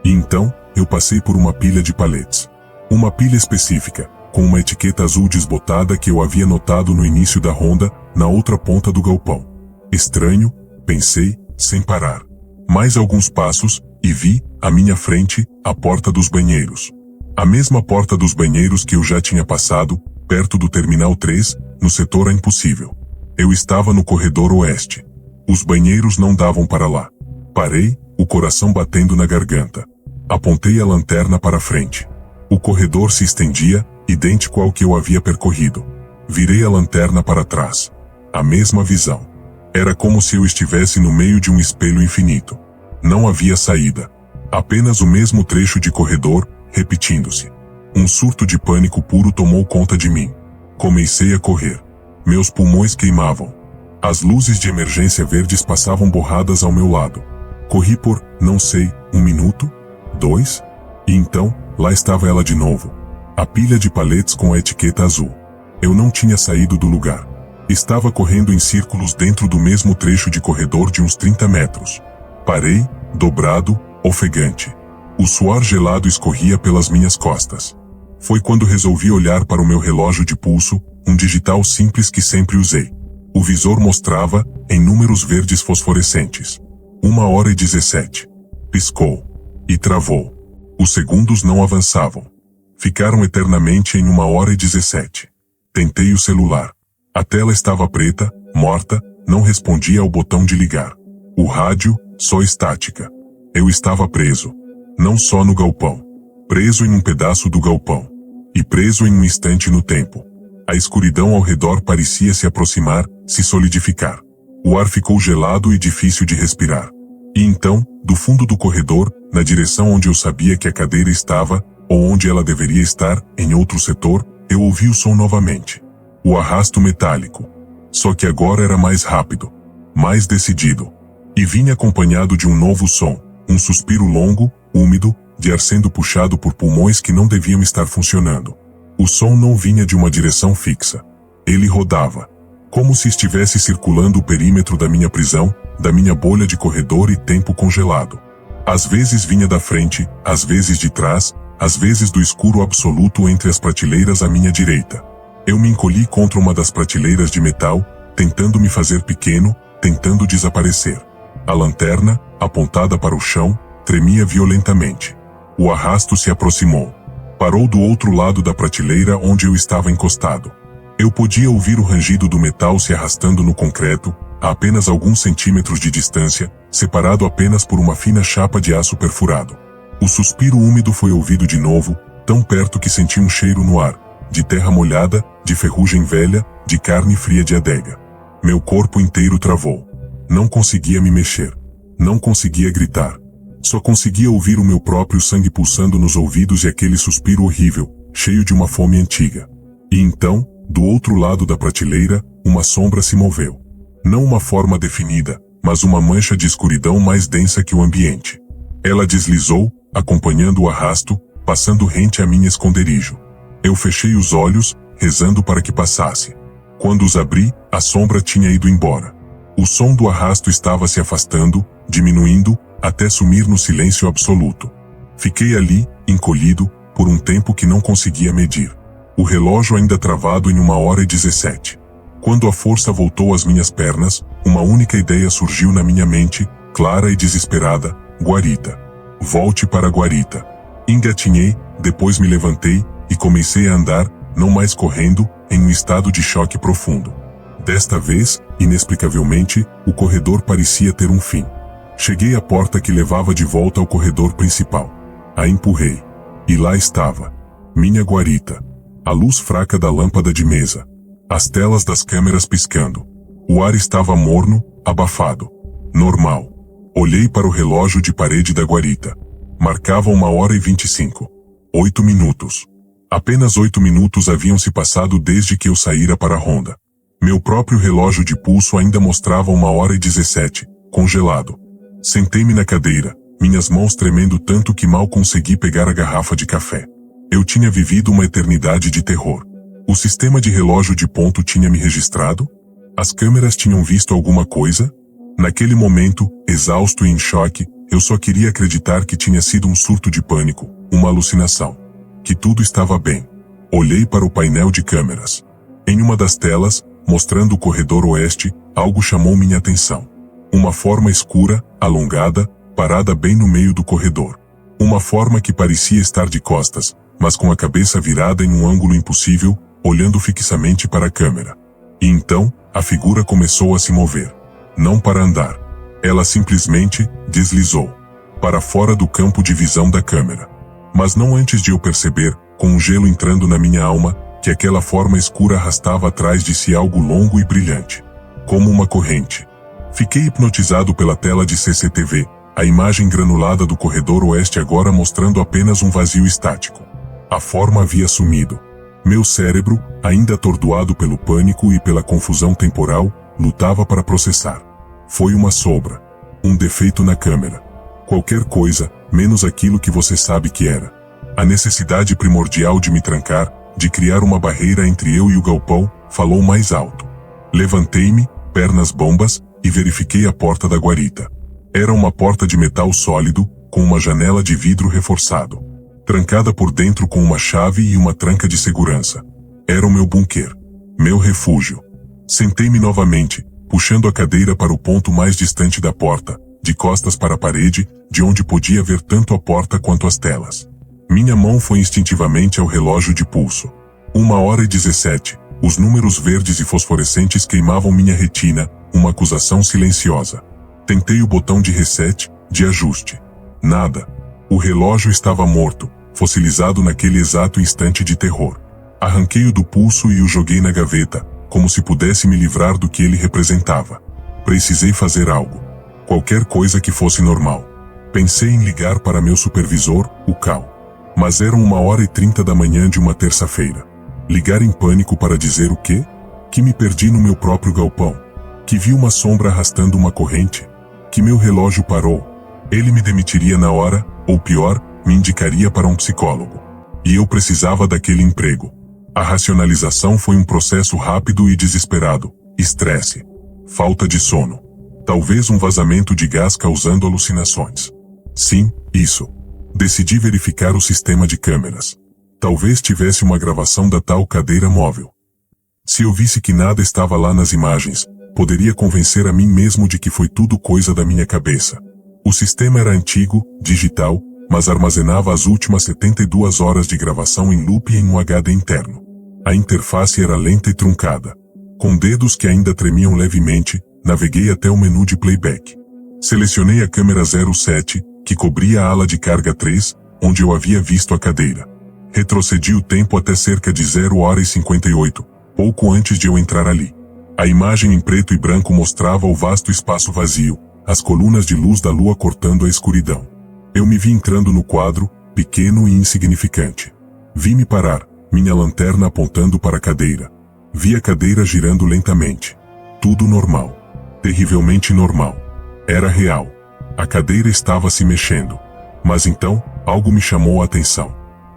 E então, eu passei por uma pilha de paletes. Uma pilha específica, com uma etiqueta azul desbotada que eu havia notado no início da ronda, na outra ponta do galpão. Estranho, pensei, sem parar. Mais alguns passos, e vi, à minha frente, a porta dos banheiros. A mesma porta dos banheiros que eu já tinha passado, perto do Terminal 3, no setor A Impossível. Eu estava no corredor oeste. Os banheiros não davam para lá. Parei, o coração batendo na garganta. Apontei a lanterna para frente. O corredor se estendia, idêntico ao que eu havia percorrido. Virei a lanterna para trás. A mesma visão. Era como se eu estivesse no meio de um espelho infinito. Não havia saída. Apenas o mesmo trecho de corredor, repetindo-se. Um surto de pânico puro tomou conta de mim. Comecei a correr. Meus pulmões queimavam. As luzes de emergência verdes passavam borradas ao meu lado. Corri por, não sei, 1 minuto? 2? E então, lá estava ela de novo. A pilha de paletes com a etiqueta azul. Eu não tinha saído do lugar. Estava correndo em círculos dentro do mesmo trecho de corredor de uns 30 metros. Parei, dobrado, ofegante. O suor gelado escorria pelas minhas costas. Foi quando resolvi olhar para o meu relógio de pulso, um digital simples que sempre usei. O visor mostrava, em números verdes fosforescentes. 1h17. Piscou. E travou. Os segundos não avançavam. Ficaram eternamente em 1h17. Tentei o celular. A tela estava preta, morta, não respondia ao botão de ligar. O rádio, só estática. Eu estava preso. Não só no galpão. Preso em um pedaço do galpão. E preso em um instante no tempo. A escuridão ao redor parecia se aproximar, se solidificar. O ar ficou gelado e difícil de respirar. E então, do fundo do corredor, na direção onde eu sabia que a cadeira estava, ou onde ela deveria estar, em outro setor, eu ouvi o som novamente. O arrasto metálico. Só que agora era mais rápido. Mais decidido. E vinha acompanhado de um novo som. Um suspiro longo, úmido, de ar sendo puxado por pulmões que não deviam estar funcionando. O som não vinha de uma direção fixa. Ele rodava. Como se estivesse circulando o perímetro da minha prisão, da minha bolha de corredor e tempo congelado. Às vezes vinha da frente, às vezes de trás, às vezes do escuro absoluto entre as prateleiras à minha direita. Eu me encolhi contra uma das prateleiras de metal, tentando me fazer pequeno, tentando desaparecer. A lanterna, apontada para o chão, tremia violentamente. O arrasto se aproximou. Parou do outro lado da prateleira onde eu estava encostado. Eu podia ouvir o rangido do metal se arrastando no concreto, a apenas alguns centímetros de distância, separado apenas por uma fina chapa de aço perfurado. O suspiro úmido foi ouvido de novo, tão perto que senti um cheiro no ar, de terra molhada, de ferrugem velha, de carne fria de adega. Meu corpo inteiro travou. Não conseguia me mexer. Não conseguia gritar. Só conseguia ouvir o meu próprio sangue pulsando nos ouvidos e aquele suspiro horrível, cheio de uma fome antiga. E então, do outro lado da prateleira, uma sombra se moveu. Não uma forma definida, mas uma mancha de escuridão mais densa que o ambiente. Ela deslizou, acompanhando o arrasto, passando rente a minha esconderijo. Eu fechei os olhos, rezando para que passasse. Quando os abri, a sombra tinha ido embora. O som do arrasto estava se afastando, diminuindo, até sumir no silêncio absoluto. Fiquei ali, encolhido, por um tempo que não conseguia medir. O relógio ainda travado em 1h17. Quando a força voltou às minhas pernas, uma única ideia surgiu na minha mente, clara e desesperada: guarita. Volte para a guarita. Engatinhei, depois me levantei, e comecei a andar, não mais correndo, em um estado de choque profundo. Desta vez, inexplicavelmente, o corredor parecia ter um fim. Cheguei à porta que levava de volta ao corredor principal. A empurrei. E lá estava. Minha guarita. A luz fraca da lâmpada de mesa. As telas das câmeras piscando. O ar estava morno, abafado. Normal. Olhei para o relógio de parede da guarita. Marcava 1h25. 8 minutos. Apenas 8 minutos haviam se passado desde que eu saíra para a ronda. Meu próprio relógio de pulso ainda mostrava 1h17, congelado. Sentei-me na cadeira, minhas mãos tremendo tanto que mal consegui pegar a garrafa de café. Eu tinha vivido uma eternidade de terror. O sistema de relógio de ponto tinha me registrado? As câmeras tinham visto alguma coisa? Naquele momento, exausto e em choque, eu só queria acreditar que tinha sido um surto de pânico, uma alucinação. Que tudo estava bem. Olhei para o painel de câmeras. Em uma das telas, mostrando o corredor oeste, algo chamou minha atenção. Uma forma escura, alongada, parada bem no meio do corredor. Uma forma que parecia estar de costas, mas com a cabeça virada em um ângulo impossível, olhando fixamente para a câmera. E então, a figura começou a se mover. Não para andar. Ela simplesmente deslizou para fora do campo de visão da câmera. Mas não antes de eu perceber, com um gelo entrando na minha alma, que aquela forma escura arrastava atrás de si algo longo e brilhante. Como uma corrente. Fiquei hipnotizado pela tela de CCTV, a imagem granulada do corredor oeste agora mostrando apenas um vazio estático. A forma havia sumido. Meu cérebro, ainda atordoado pelo pânico e pela confusão temporal, lutava para processar. Foi uma sombra. Um defeito na câmera. Qualquer coisa, menos aquilo que você sabe que era. A necessidade primordial de me trancar, de criar uma barreira entre eu e o galpão, falou mais alto. Levantei-me, pernas bombas, e verifiquei a porta da guarita. Era uma porta de metal sólido, com uma janela de vidro reforçado. Trancada por dentro com uma chave e uma tranca de segurança. Era o meu bunker. Meu refúgio. Sentei-me novamente, puxando a cadeira para o ponto mais distante da porta, de costas para a parede, de onde podia ver tanto a porta quanto as telas. Minha mão foi instintivamente ao relógio de pulso. 1h17, os números verdes e fosforescentes queimavam minha retina, uma acusação silenciosa. Tentei o botão de reset, de ajuste. Nada. O relógio estava morto, fossilizado naquele exato instante de terror. Arranquei-o do pulso e o joguei na gaveta, como se pudesse me livrar do que ele representava. Precisei fazer algo. Qualquer coisa que fosse normal. Pensei em ligar para meu supervisor, o Cal. Mas eram 1h30 da manhã de uma terça-feira. Ligar em pânico para dizer o quê? Que me perdi no meu próprio galpão. Que vi uma sombra arrastando uma corrente. Que meu relógio parou. Ele me demitiria na hora, ou pior, me indicaria para um psicólogo. E eu precisava daquele emprego. A racionalização foi um processo rápido e desesperado. Estresse. Falta de sono. Talvez um vazamento de gás causando alucinações. Sim, isso. Decidi verificar o sistema de câmeras. Talvez tivesse uma gravação da tal cadeira móvel. Se eu visse que nada estava lá nas imagens, poderia convencer a mim mesmo de que foi tudo coisa da minha cabeça. O sistema era antigo, digital, mas armazenava as últimas 72 horas de gravação em loop em um HD interno. A interface era lenta e truncada. Com dedos que ainda tremiam levemente, naveguei até o menu de playback. Selecionei a câmera 07, que cobria a ala de carga 3, onde eu havia visto a cadeira. Retrocedi o tempo até cerca de 0h58, pouco antes de eu entrar ali. A imagem em preto e branco mostrava o vasto espaço vazio, as colunas de luz da lua cortando a escuridão. Eu me vi entrando no quadro, pequeno e insignificante. Vi-me parar, minha lanterna apontando para a cadeira. Vi a cadeira girando lentamente. Tudo normal. Terrivelmente normal. Era real. A cadeira estava se mexendo. Mas então, algo me chamou a atenção.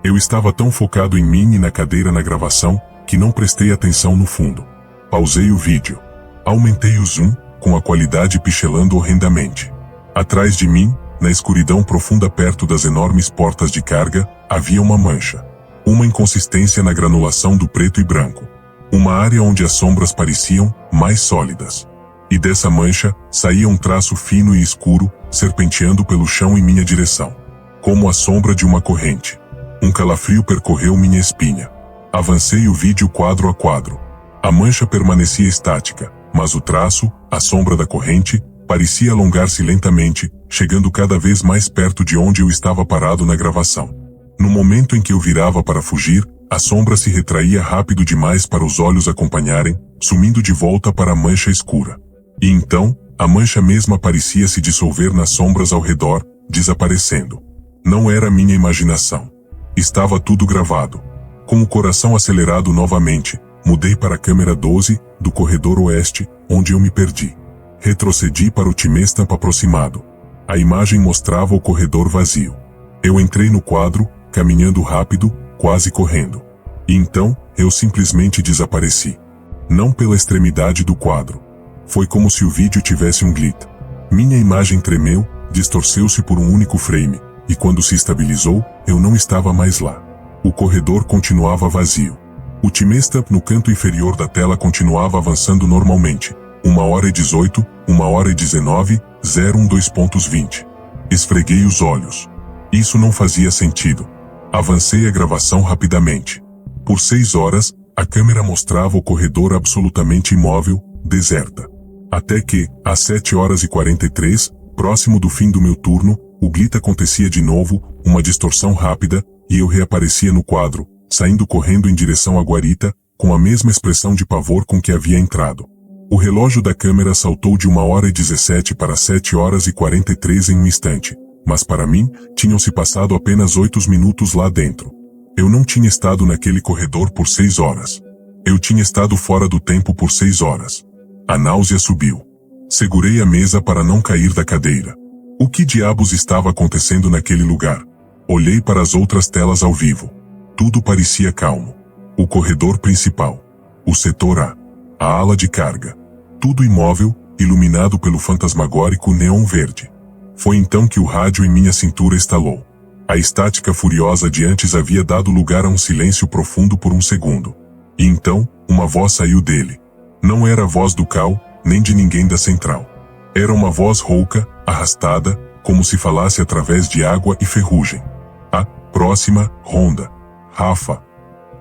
Eu estava tão focado em mim e na cadeira na gravação, que não prestei atenção no fundo. Pausei o vídeo. Aumentei o zoom, com a qualidade pixelando horrendamente. Atrás de mim, na escuridão profunda perto das enormes portas de carga, havia uma mancha. Uma inconsistência na granulação do preto e branco. Uma área onde as sombras pareciam mais sólidas. E dessa mancha, saía um traço fino e escuro, serpenteando pelo chão em minha direção. Como a sombra de uma corrente. Um calafrio percorreu minha espinha. Avancei o vídeo quadro a quadro. A mancha permanecia estática, mas o traço, a sombra da corrente, parecia alongar-se lentamente, chegando cada vez mais perto de onde eu estava parado na gravação. No momento em que eu virava para fugir, a sombra se retraía rápido demais para os olhos acompanharem, sumindo de volta para a mancha escura. E então, a mancha mesma parecia se dissolver nas sombras ao redor, desaparecendo. Não era minha imaginação. Estava tudo gravado. Com o coração acelerado novamente, mudei para a câmera 12, do corredor oeste, onde eu me perdi. Retrocedi para o timestamp aproximado. A imagem mostrava o corredor vazio. Eu entrei no quadro, caminhando rápido, quase correndo. E então, eu simplesmente desapareci. Não pela extremidade do quadro. Foi como se o vídeo tivesse um glitch. Minha imagem tremeu, distorceu-se por um único frame, e quando se estabilizou, eu não estava mais lá. O corredor continuava vazio. O timestamp no canto inferior da tela continuava avançando normalmente. 1h18, 1h19, 012.20. Esfreguei os olhos. Isso não fazia sentido. Avancei a gravação rapidamente. Por 6 horas, a câmera mostrava o corredor absolutamente imóvel, deserta. Até que, às 7h43, próximo do fim do meu turno, o glitch acontecia de novo, uma distorção rápida, e eu reaparecia no quadro, saindo correndo em direção à guarita, com a mesma expressão de pavor com que havia entrado. O relógio da câmera saltou de 1h17 para 7h43 em um instante, mas para mim, tinham-se passado apenas 8 minutos lá dentro. Eu não tinha estado naquele corredor por 6 horas. Eu tinha estado fora do tempo por 6 horas. A náusea subiu. Segurei a mesa para não cair da cadeira. O que diabos estava acontecendo naquele lugar? Olhei para as outras telas ao vivo. Tudo parecia calmo. O corredor principal. O setor A. A ala de carga. Tudo imóvel, iluminado pelo fantasmagórico neon verde. Foi então que o rádio em minha cintura estalou. A estática furiosa de antes havia dado lugar a um silêncio profundo por um segundo. E então, uma voz saiu dele. Não era a voz do Cal, nem de ninguém da central. Era uma voz rouca, arrastada, como se falasse através de água e ferrugem. A próxima ronda. Rafa.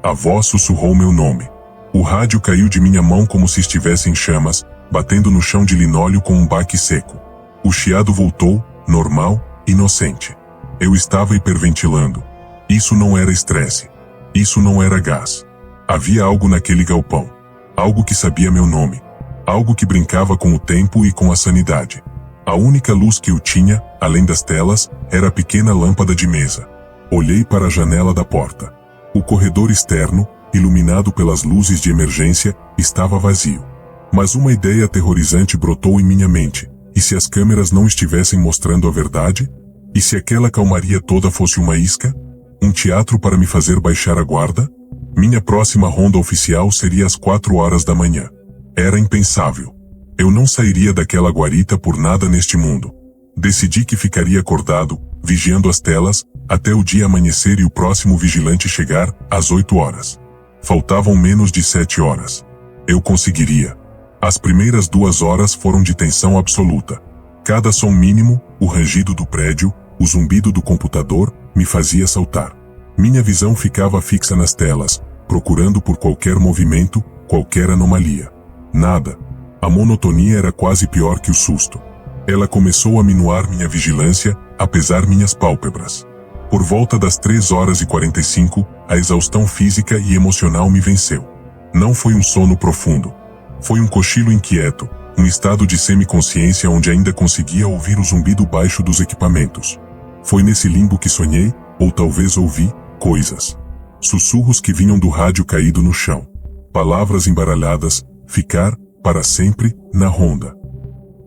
A voz sussurrou meu nome. O rádio caiu de minha mão como se estivesse em chamas, batendo no chão de linóleo com um baque seco. O chiado voltou, normal, inocente. Eu estava hiperventilando. Isso não era estresse. Isso não era gás. Havia algo naquele galpão. Algo que sabia meu nome. Algo que brincava com o tempo e com a sanidade. A única luz que eu tinha, além das telas, era a pequena lâmpada de mesa. Olhei para a janela da porta. O corredor externo, iluminado pelas luzes de emergência, estava vazio. Mas uma ideia aterrorizante brotou em minha mente. E se as câmeras não estivessem mostrando a verdade? E se aquela calmaria toda fosse uma isca? Um teatro para me fazer baixar a guarda? Minha próxima ronda oficial seria às 4 horas da manhã. Era impensável. Eu não sairia daquela guarita por nada neste mundo. Decidi que ficaria acordado, vigiando as telas, até o dia amanhecer e o próximo vigilante chegar, às 8 horas. Faltavam menos de 7 horas. Eu conseguiria. As primeiras 2 horas foram de tensão absoluta. Cada som mínimo, o rangido do prédio, o zumbido do computador, me fazia saltar. Minha visão ficava fixa nas telas, procurando por qualquer movimento, qualquer anomalia. Nada. A monotonia era quase pior que o susto. Ela começou a minuar minha vigilância, apesar minhas pálpebras. Por volta das 3h45, a exaustão física e emocional me venceu. Não foi um sono profundo. Foi um cochilo inquieto, um estado de semiconsciência onde ainda conseguia ouvir o zumbido baixo dos equipamentos. Foi nesse limbo que sonhei, ou talvez ouvi, coisas. Sussurros que vinham do rádio caído no chão. Palavras embaralhadas, ficar, para sempre, na ronda.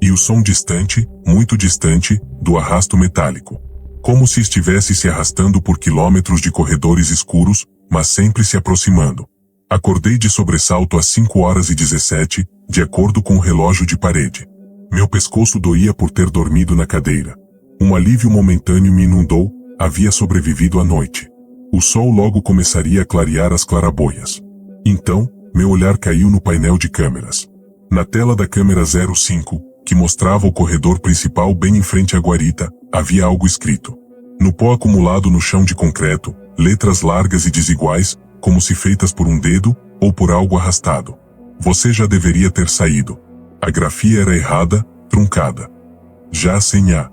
E o som distante, muito distante, do arrasto metálico. Como se estivesse se arrastando por quilômetros de corredores escuros, mas sempre se aproximando. Acordei de sobressalto às 5h17, de acordo com o relógio de parede. Meu pescoço doía por ter dormido na cadeira. Um alívio momentâneo me inundou, havia sobrevivido à noite. O sol logo começaria a clarear as claraboias. Então, meu olhar caiu no painel de câmeras. Na tela da câmera 05, que mostrava o corredor principal bem em frente à guarita, havia algo escrito. No pó acumulado no chão de concreto, letras largas e desiguais, como se feitas por um dedo, ou por algo arrastado. Você já deveria ter saído. A grafia era errada, truncada. Já sem A.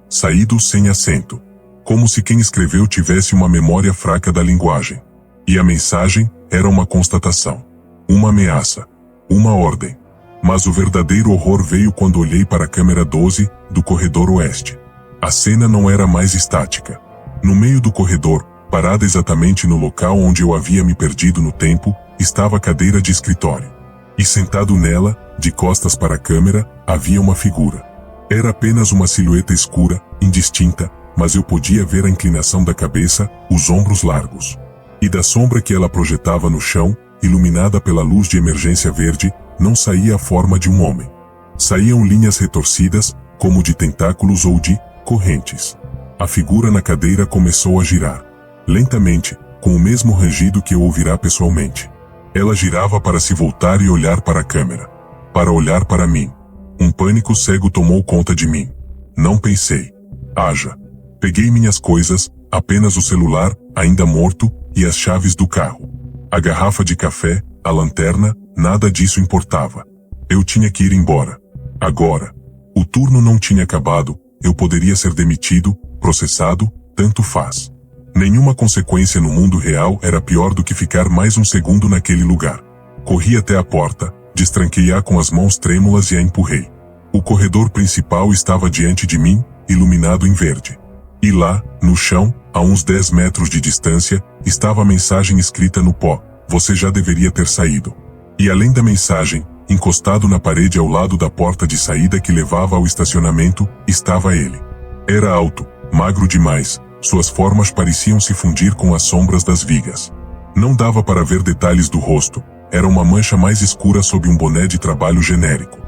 Saído sem acento. Como se quem escreveu tivesse uma memória fraca da linguagem. E a mensagem era uma constatação. Uma ameaça. Uma ordem. Mas o verdadeiro horror veio quando olhei para a câmera 12, do corredor oeste. A cena não era mais estática. No meio do corredor, parada exatamente no local onde eu havia me perdido no tempo, estava a cadeira de escritório. E sentado nela, de costas para a câmera, havia uma figura. Era apenas uma silhueta escura, indistinta, mas eu podia ver a inclinação da cabeça, os ombros largos. E da sombra que ela projetava no chão, iluminada pela luz de emergência verde, não saía a forma de um homem. Saíam linhas retorcidas, como de tentáculos ou de correntes. A figura na cadeira começou a girar. Lentamente, com o mesmo rangido que eu ouvirá pessoalmente. Ela girava para se voltar e olhar para a câmera. Para olhar para mim. Um pânico cego tomou conta de mim. Não pensei. Haja. Peguei minhas coisas, apenas o celular, ainda morto, e as chaves do carro. A garrafa de café, a lanterna, nada disso importava. Eu tinha que ir embora. Agora. O turno não tinha acabado, eu poderia ser demitido, processado, tanto faz. Nenhuma consequência no mundo real era pior do que ficar mais um segundo naquele lugar. Corri até a porta, destranquei-a com as mãos trêmulas e a empurrei. O corredor principal estava diante de mim, iluminado em verde. E lá, no chão, a uns 10 metros de distância, estava a mensagem escrita no pó: você já deveria ter saído. E além da mensagem, encostado na parede ao lado da porta de saída que levava ao estacionamento, estava ele. Era alto, magro demais, suas formas pareciam se fundir com as sombras das vigas. Não dava para ver detalhes do rosto, era uma mancha mais escura sob um boné de trabalho genérico.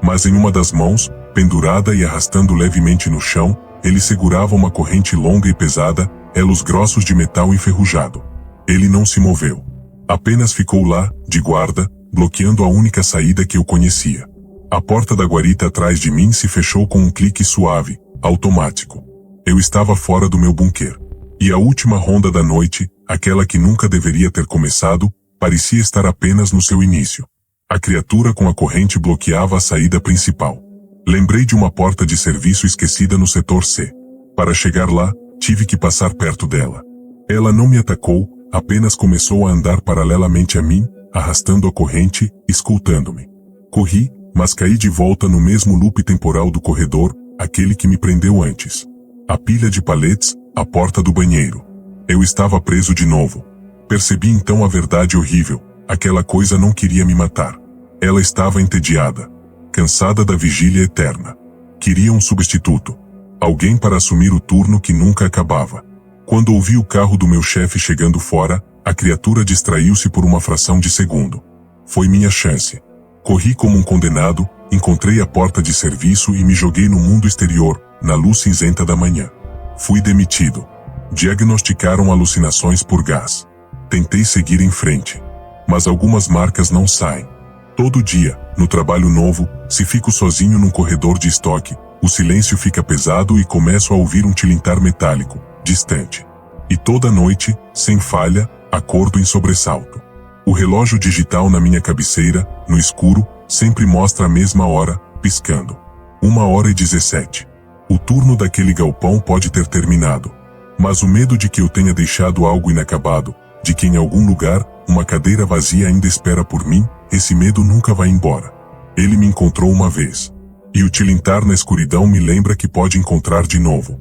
Mas em uma das mãos, pendurada e arrastando levemente no chão, ele segurava uma corrente longa e pesada, elos grossos de metal enferrujado. Ele não se moveu. Apenas ficou lá, de guarda, bloqueando a única saída que eu conhecia. A porta da guarita atrás de mim se fechou com um clique suave, automático. Eu estava fora do meu bunker. E a última ronda da noite, aquela que nunca deveria ter começado, parecia estar apenas no seu início. A criatura com a corrente bloqueava a saída principal. Lembrei de uma porta de serviço esquecida no setor C. Para chegar lá, tive que passar perto dela. Ela não me atacou, apenas começou a andar paralelamente a mim, arrastando a corrente, escoltando-me. Corri, mas caí de volta no mesmo loop temporal do corredor, aquele que me prendeu antes. A pilha de paletes, a porta do banheiro. Eu estava preso de novo. Percebi então a verdade horrível, aquela coisa não queria me matar. Ela estava entediada. Cansada da vigília eterna. Queria um substituto. Alguém para assumir o turno que nunca acabava. Quando ouvi o carro do meu chefe chegando fora, a criatura distraiu-se por uma fração de segundo. Foi minha chance. Corri como um condenado, encontrei a porta de serviço e me joguei no mundo exterior, na luz cinzenta da manhã. Fui demitido. Diagnosticaram alucinações por gás. Tentei seguir em frente. Mas algumas marcas não saem. Todo dia, no trabalho novo, se fico sozinho num corredor de estoque, o silêncio fica pesado e começo a ouvir um tilintar metálico, distante. E toda noite, sem falha, acordo em sobressalto. O relógio digital na minha cabeceira, no escuro, sempre mostra a mesma hora, piscando. 1h17. O turno daquele galpão pode ter terminado. Mas o medo de que eu tenha deixado algo inacabado, de que em algum lugar, uma cadeira vazia ainda espera por mim, esse medo nunca vai embora. Ele me encontrou uma vez. E o tilintar na escuridão me lembra que pode encontrar de novo.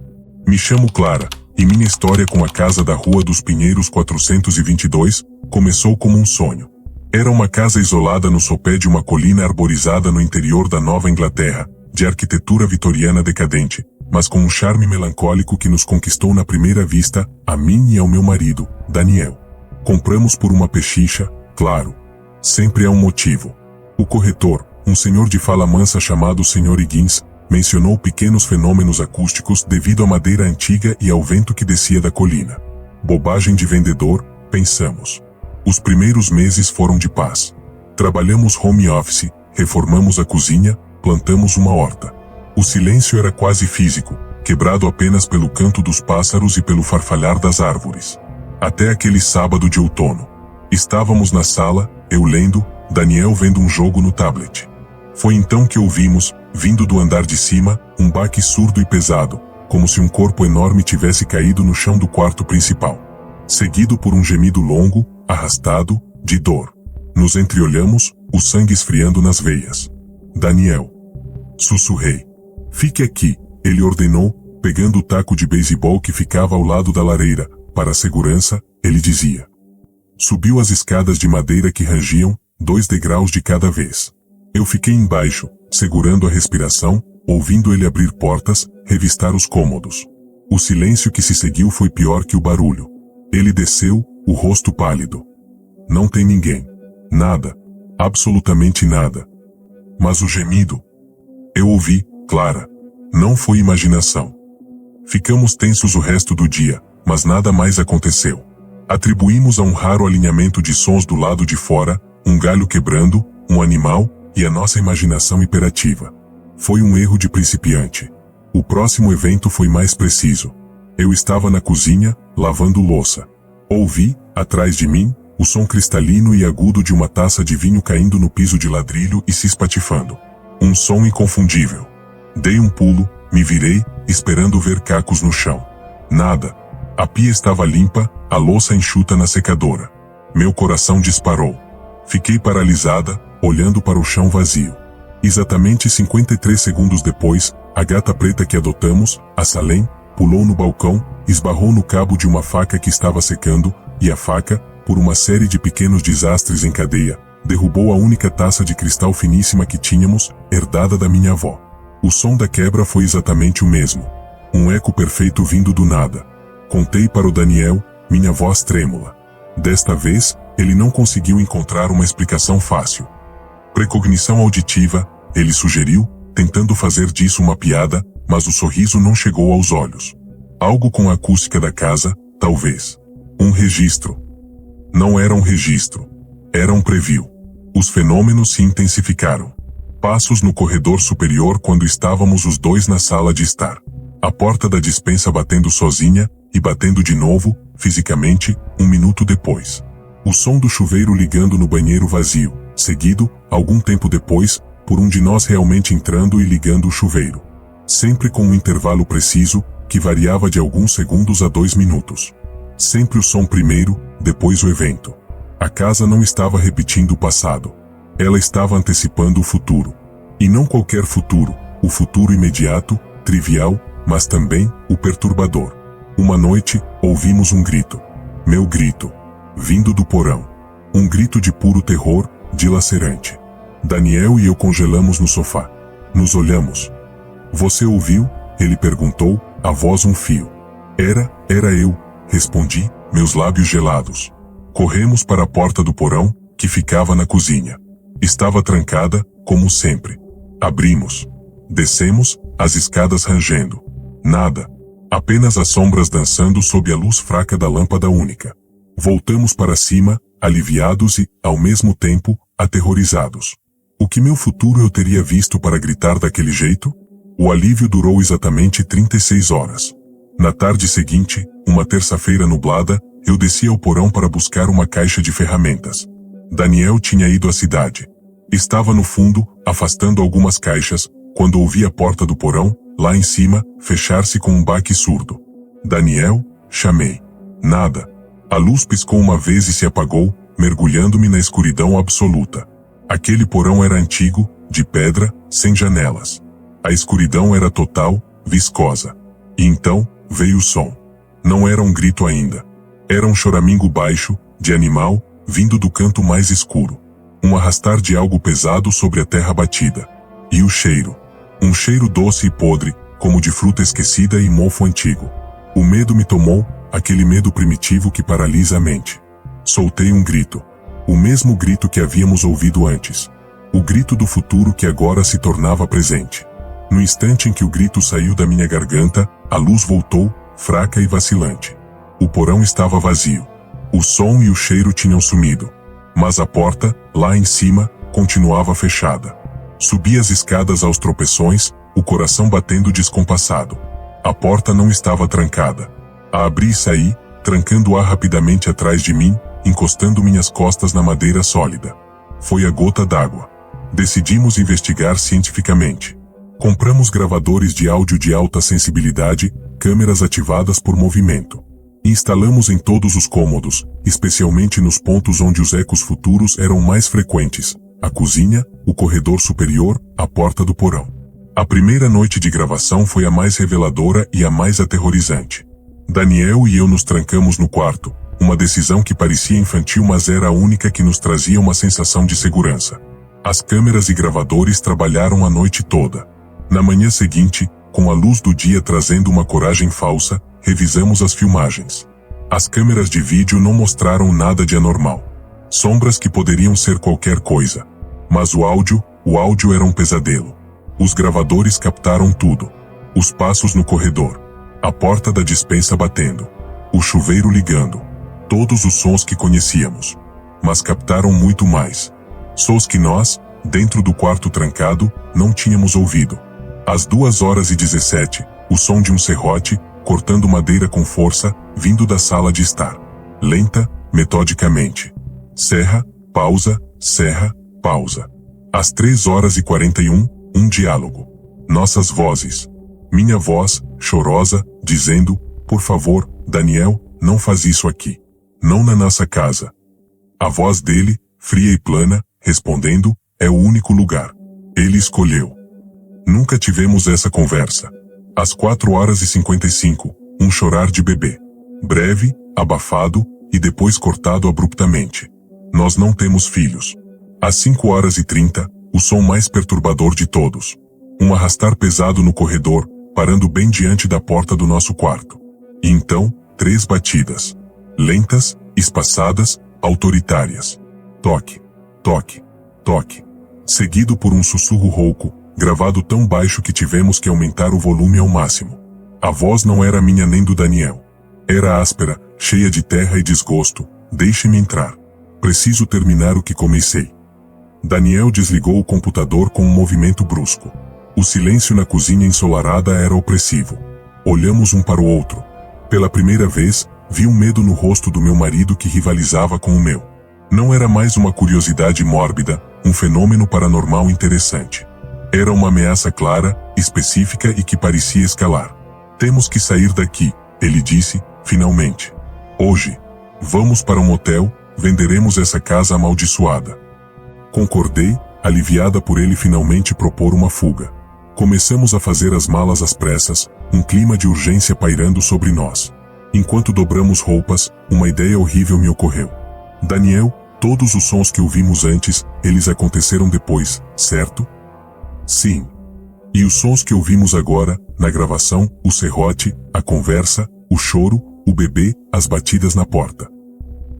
Me chamo Clara, e minha história com a casa da Rua dos Pinheiros 422, começou como um sonho. Era uma casa isolada no sopé de uma colina arborizada no interior da Nova Inglaterra, de arquitetura vitoriana decadente, mas com um charme melancólico que nos conquistou na primeira vista, a mim e ao meu marido, Daniel. Compramos por uma pechincha, claro. Sempre há um motivo. O corretor, um senhor de fala mansa chamado Sr. Higgins, mencionou pequenos fenômenos acústicos devido à madeira antiga e ao vento que descia da colina. Bobagem de vendedor, pensamos. Os primeiros meses foram de paz. Trabalhamos home office, reformamos a cozinha, plantamos uma horta. O silêncio era quase físico, quebrado apenas pelo canto dos pássaros e pelo farfalhar das árvores. Até aquele sábado de outono. Estávamos na sala, eu lendo, Daniel vendo um jogo no tablet. Foi então que ouvimos, vindo do andar de cima, um baque surdo e pesado, como se um corpo enorme tivesse caído no chão do quarto principal. Seguido por um gemido longo, arrastado, de dor. Nos entreolhamos, o sangue esfriando nas veias. Daniel. Sussurrei. Fique aqui, ele ordenou, pegando o taco de beisebol que ficava ao lado da lareira. Para a segurança, ele dizia. Subiu as escadas de madeira que rangiam, 2 degraus de cada vez. Eu fiquei embaixo, segurando a respiração, ouvindo ele abrir portas, revistar os cômodos. O silêncio que se seguiu foi pior que o barulho. Ele desceu, o rosto pálido. Não tem ninguém. Nada. Absolutamente nada. Mas o gemido. Eu ouvi, Clara. Não foi imaginação. Ficamos tensos o resto do dia, mas nada mais aconteceu. Atribuímos a um raro alinhamento de sons do lado de fora, um galho quebrando, um animal, e a nossa imaginação hiperativa. Foi um erro de principiante. O próximo evento foi mais preciso. Eu estava na cozinha, lavando louça. Ouvi, atrás de mim, o som cristalino e agudo de uma taça de vinho caindo no piso de ladrilho e se espatifando. Um som inconfundível. Dei um pulo, me virei, esperando ver cacos no chão. Nada. A pia estava limpa, a louça enxuta na secadora. Meu coração disparou. Fiquei paralisada, olhando para o chão vazio. Exatamente 53 segundos depois, a gata preta que adotamos, a Salem, pulou no balcão, esbarrou no cabo de uma faca que estava secando, e a faca, por uma série de pequenos desastres em cadeia, derrubou a única taça de cristal finíssima que tínhamos, herdada da minha avó. O som da quebra foi exatamente o mesmo. Um eco perfeito vindo do nada. Contei para o Daniel, minha voz trêmula. Desta vez, ele não conseguiu encontrar uma explicação fácil. Precognição auditiva, ele sugeriu, tentando fazer disso uma piada, mas o sorriso não chegou aos olhos. Algo com a acústica da casa, talvez. Um registro. Não era um registro. Era um preview. Os fenômenos se intensificaram. Passos no corredor superior quando estávamos os dois na sala de estar. A porta da despensa batendo sozinha, e batendo de novo, fisicamente, 1 minuto depois. O som do chuveiro ligando no banheiro vazio, seguido, algum tempo depois, por um de nós realmente entrando e ligando o chuveiro. Sempre com um intervalo preciso, que variava de alguns segundos a 2 minutos. Sempre o som primeiro, depois o evento. A casa não estava repetindo o passado. Ela estava antecipando o futuro. E não qualquer futuro, o futuro imediato, trivial, mas também o perturbador. Uma noite, ouvimos um grito. Meu grito. Vindo do porão. Um grito de puro terror, dilacerante. Daniel e eu congelamos no sofá. Nos olhamos. Você ouviu? Ele perguntou, a voz um fio. Era eu, respondi, meus lábios gelados. Corremos para a porta do porão, que ficava na cozinha. Estava trancada, como sempre. Abrimos. Descemos, as escadas rangendo. Nada. Apenas as sombras dançando sob a luz fraca da lâmpada única. Voltamos para cima, aliviados e, ao mesmo tempo, aterrorizados. O que meu futuro eu teria visto para gritar daquele jeito? O alívio durou exatamente 36 horas. Na tarde seguinte, uma terça-feira nublada, eu desci ao porão para buscar uma caixa de ferramentas. Daniel tinha ido à cidade. Estava no fundo, afastando algumas caixas, quando ouvi a porta do porão, lá em cima, fechar-se com um baque surdo. Daniel, chamei. Nada. A luz piscou uma vez e se apagou, mergulhando-me na escuridão absoluta. Aquele porão era antigo, de pedra, sem janelas. A escuridão era total, viscosa. E então, veio o som. Não era um grito ainda. Era um choramingo baixo, de animal, vindo do canto mais escuro. Um arrastar de algo pesado sobre a terra batida. E o cheiro. Um cheiro doce e podre, como de fruta esquecida e mofo antigo. O medo me tomou, aquele medo primitivo que paralisa a mente. Soltei um grito. O mesmo grito que havíamos ouvido antes. O grito do futuro que agora se tornava presente. No instante em que o grito saiu da minha garganta, a luz voltou, fraca e vacilante. O porão estava vazio. O som e o cheiro tinham sumido. Mas a porta, lá em cima, continuava fechada. Subi as escadas aos tropeções, o coração batendo descompassado. A porta não estava trancada. A abri e saí, trancando-a rapidamente atrás de mim, encostando minhas costas na madeira sólida. Foi a gota d'água. Decidimos investigar cientificamente. Compramos gravadores de áudio de alta sensibilidade, câmeras ativadas por movimento. Instalamos em todos os cômodos, especialmente nos pontos onde os ecos futuros eram mais frequentes: a cozinha, o corredor superior, a porta do porão. A primeira noite de gravação foi a mais reveladora e a mais aterrorizante. Daniel e eu nos trancamos no quarto, uma decisão que parecia infantil, mas era a única que nos trazia uma sensação de segurança. As câmeras e gravadores trabalharam a noite toda. Na manhã seguinte, com a luz do dia trazendo uma coragem falsa, revisamos as filmagens. As câmeras de vídeo não mostraram nada de anormal. Sombras que poderiam ser qualquer coisa. Mas o áudio era um pesadelo. Os gravadores captaram tudo. Os passos no corredor. A porta da despensa batendo. O chuveiro ligando. Todos os sons que conhecíamos. Mas captaram muito mais. Sons que nós, dentro do quarto trancado, não tínhamos ouvido. Às 2h17, o som de um serrote, cortando madeira com força, vindo da sala de estar. Lenta, metodicamente. Serra, pausa, serra, pausa. Às 3h41, um diálogo. Nossas vozes. Minha voz, chorosa, dizendo: por favor, Daniel, não faz isso aqui. Não na nossa casa. A voz dele, fria e plana, respondendo: é o único lugar. Ele escolheu. Nunca tivemos essa conversa. Às 4h55, um chorar de bebê. Breve, abafado, e depois cortado abruptamente. Nós não temos filhos. Às 5h30, o som mais perturbador de todos. Um arrastar pesado no corredor, parando bem diante da porta do nosso quarto. E então, 3 batidas. Lentas, espaçadas, autoritárias. Toque, toque, toque. Seguido por um sussurro rouco, gravado tão baixo que tivemos que aumentar o volume ao máximo. A voz não era minha nem do Daniel. Era áspera, cheia de terra e desgosto. Deixe-me entrar. Preciso terminar o que comecei. Daniel desligou o computador com um movimento brusco. O silêncio na cozinha ensolarada era opressivo. Olhamos um para o outro. Pela primeira vez, vi um medo no rosto do meu marido que rivalizava com o meu. Não era mais uma curiosidade mórbida, um fenômeno paranormal interessante. Era uma ameaça clara, específica e que parecia escalar. Temos que sair daqui, ele disse, finalmente. Hoje. Vamos para um hotel, venderemos essa casa amaldiçoada. Concordei, aliviada por ele finalmente propor uma fuga. Começamos a fazer as malas às pressas, um clima de urgência pairando sobre nós. Enquanto dobramos roupas, uma ideia horrível me ocorreu. Daniel, todos os sons que ouvimos antes, eles aconteceram depois, certo? Sim. E os sons que ouvimos agora, na gravação, o serrote, a conversa, o choro, o bebê, as batidas na porta.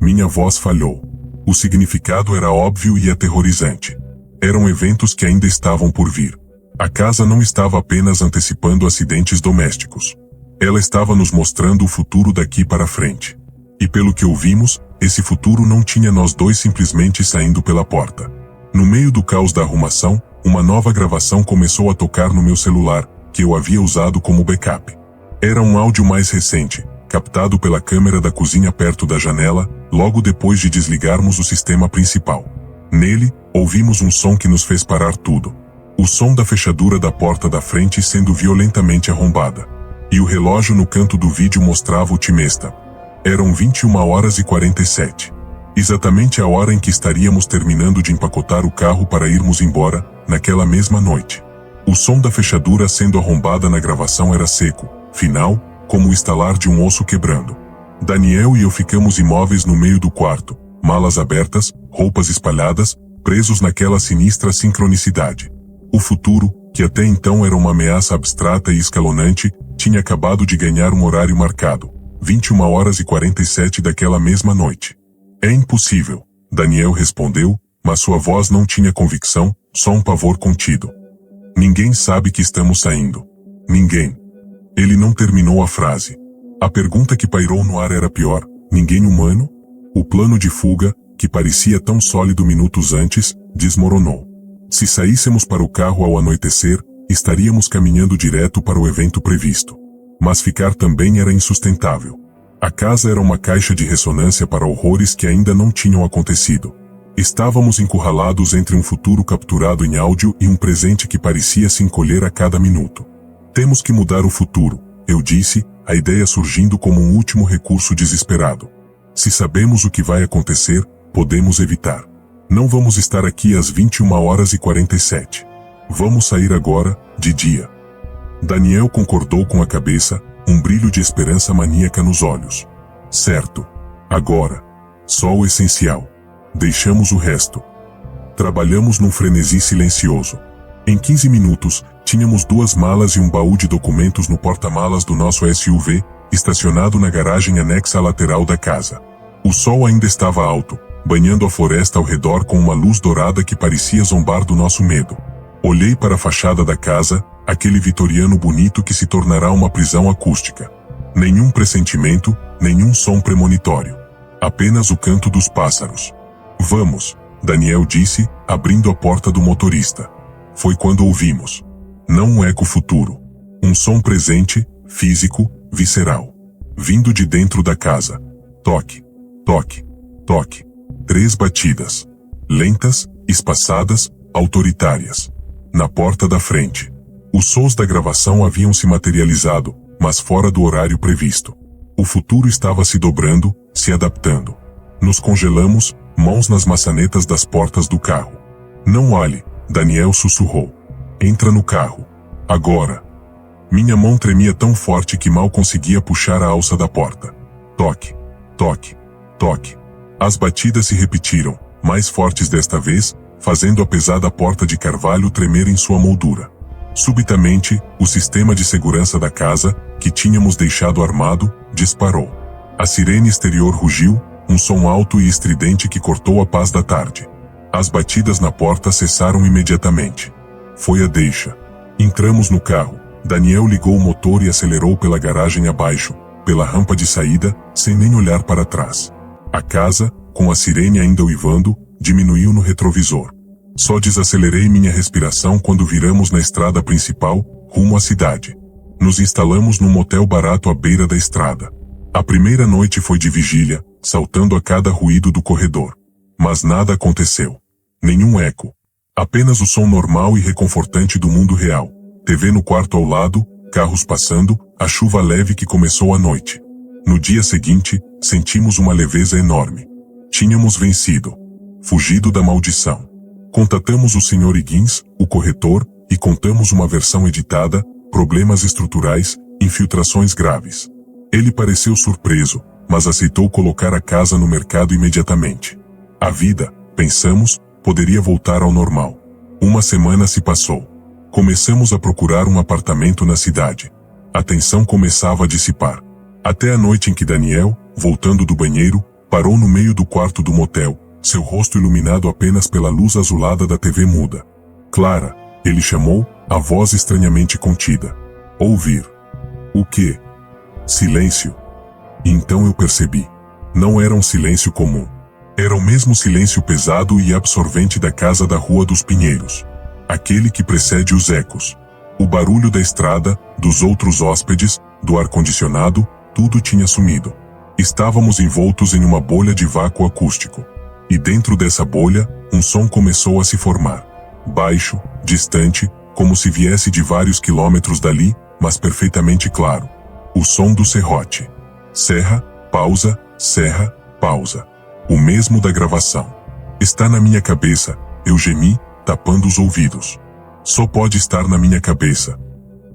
Minha voz falhou. O significado era óbvio e aterrorizante. Eram eventos que ainda estavam por vir. A casa não estava apenas antecipando acidentes domésticos. Ela estava nos mostrando o futuro daqui para frente. E pelo que ouvimos, esse futuro não tinha nós dois simplesmente saindo pela porta. No meio do caos da arrumação, uma nova gravação começou a tocar no meu celular, que eu havia usado como backup. Era um áudio mais recente, captado pela câmera da cozinha perto da janela, logo depois de desligarmos o sistema principal. Nele, ouvimos um som que nos fez parar tudo. O som da fechadura da porta da frente sendo violentamente arrombada. E o relógio no canto do vídeo mostrava o timesta. Eram 21h47. Exatamente a hora em que estaríamos terminando de empacotar o carro para irmos embora, naquela mesma noite. O som da fechadura sendo arrombada na gravação era seco, final, como o estalar de um osso quebrando. Daniel e eu ficamos imóveis no meio do quarto, malas abertas, roupas espalhadas, presos naquela sinistra sincronicidade. O futuro, que até então era uma ameaça abstrata e escalonante, tinha acabado de ganhar um horário marcado, 21h47 daquela mesma noite. É impossível, Daniel respondeu, mas sua voz não tinha convicção, só um pavor contido. Ninguém sabe que estamos saindo. Ninguém. Ele não terminou a frase. A pergunta que pairou no ar era pior: ninguém humano? O plano de fuga, que parecia tão sólido minutos antes, desmoronou. Se saíssemos para o carro ao anoitecer, estaríamos caminhando direto para o evento previsto. Mas ficar também era insustentável. A casa era uma caixa de ressonância para horrores que ainda não tinham acontecido. Estávamos encurralados entre um futuro capturado em áudio e um presente que parecia se encolher a cada minuto. Temos que mudar o futuro, eu disse, a ideia surgindo como um último recurso desesperado. Se sabemos o que vai acontecer, podemos evitar. Não vamos estar aqui às 21h47. Vamos sair agora, de dia. Daniel concordou com a cabeça, um brilho de esperança maníaca nos olhos. Certo. Agora. Só o essencial. Deixamos o resto. Trabalhamos num frenesi silencioso. Em 15 minutos, tínhamos 2 malas e um baú de documentos no porta-malas do nosso SUV, estacionado na garagem anexa à lateral da casa. O sol ainda estava alto, banhando a floresta ao redor com uma luz dourada que parecia zombar do nosso medo. Olhei para a fachada da casa, aquele vitoriano bonito que se tornará uma prisão acústica. Nenhum pressentimento, nenhum som premonitório. Apenas o canto dos pássaros. Vamos, Daniel disse, abrindo a porta do motorista. Foi quando ouvimos. Não um eco futuro. Um som presente, físico, visceral. Vindo de dentro da casa. Toque, toque, toque. 3 batidas. Lentas, espaçadas, autoritárias. Na porta da frente. Os sons da gravação haviam se materializado, mas fora do horário previsto. O futuro estava se dobrando, se adaptando. Nos congelamos, mãos nas maçanetas das portas do carro. Não olhe, Daniel sussurrou. Entra no carro. Agora. Minha mão tremia tão forte que mal conseguia puxar a alça da porta. Toque, toque, toque. As batidas se repetiram, mais fortes desta vez, fazendo a pesada porta de carvalho tremer em sua moldura. Subitamente, o sistema de segurança da casa, que tínhamos deixado armado, disparou. A sirene exterior rugiu, um som alto e estridente que cortou a paz da tarde. As batidas na porta cessaram imediatamente. Foi a deixa. Entramos no carro. Daniel ligou o motor e acelerou pela garagem abaixo, pela rampa de saída, sem nem olhar para trás. A casa, com a sirene ainda uivando, diminuiu no retrovisor. Só desacelerei minha respiração quando viramos na estrada principal, rumo à cidade. Nos instalamos num motel barato à beira da estrada. A primeira noite foi de vigília, saltando a cada ruído do corredor. Mas nada aconteceu. Nenhum eco. Apenas o som normal e reconfortante do mundo real. TV no quarto ao lado, carros passando, a chuva leve que começou à noite. No dia seguinte, sentimos uma leveza enorme. Tínhamos vencido. Fugido da maldição. Contatamos o Sr. Higgins, o corretor, e contamos uma versão editada, problemas estruturais, infiltrações graves. Ele pareceu surpreso, mas aceitou colocar a casa no mercado imediatamente. A vida, pensamos, poderia voltar ao normal. Uma semana se passou. Começamos a procurar um apartamento na cidade. A tensão começava a dissipar. Até a noite em que Daniel, voltando do banheiro, parou no meio do quarto do motel, seu rosto iluminado apenas pela luz azulada da TV muda. Clara, ele chamou, a voz estranhamente contida. Ouvir. O quê? Silêncio. E então eu percebi. Não era um silêncio comum. Era o mesmo silêncio pesado e absorvente da casa da Rua dos Pinheiros. Aquele que precede os ecos. O barulho da estrada, dos outros hóspedes, do ar-condicionado, tudo tinha sumido. Estávamos envoltos em uma bolha de vácuo acústico. E dentro dessa bolha, um som começou a se formar. Baixo, distante, como se viesse de vários quilômetros dali, mas perfeitamente claro. O som do serrote. Serra, pausa, serra, pausa. O mesmo da gravação. Está na minha cabeça, eu gemi, tapando os ouvidos. Só pode estar na minha cabeça.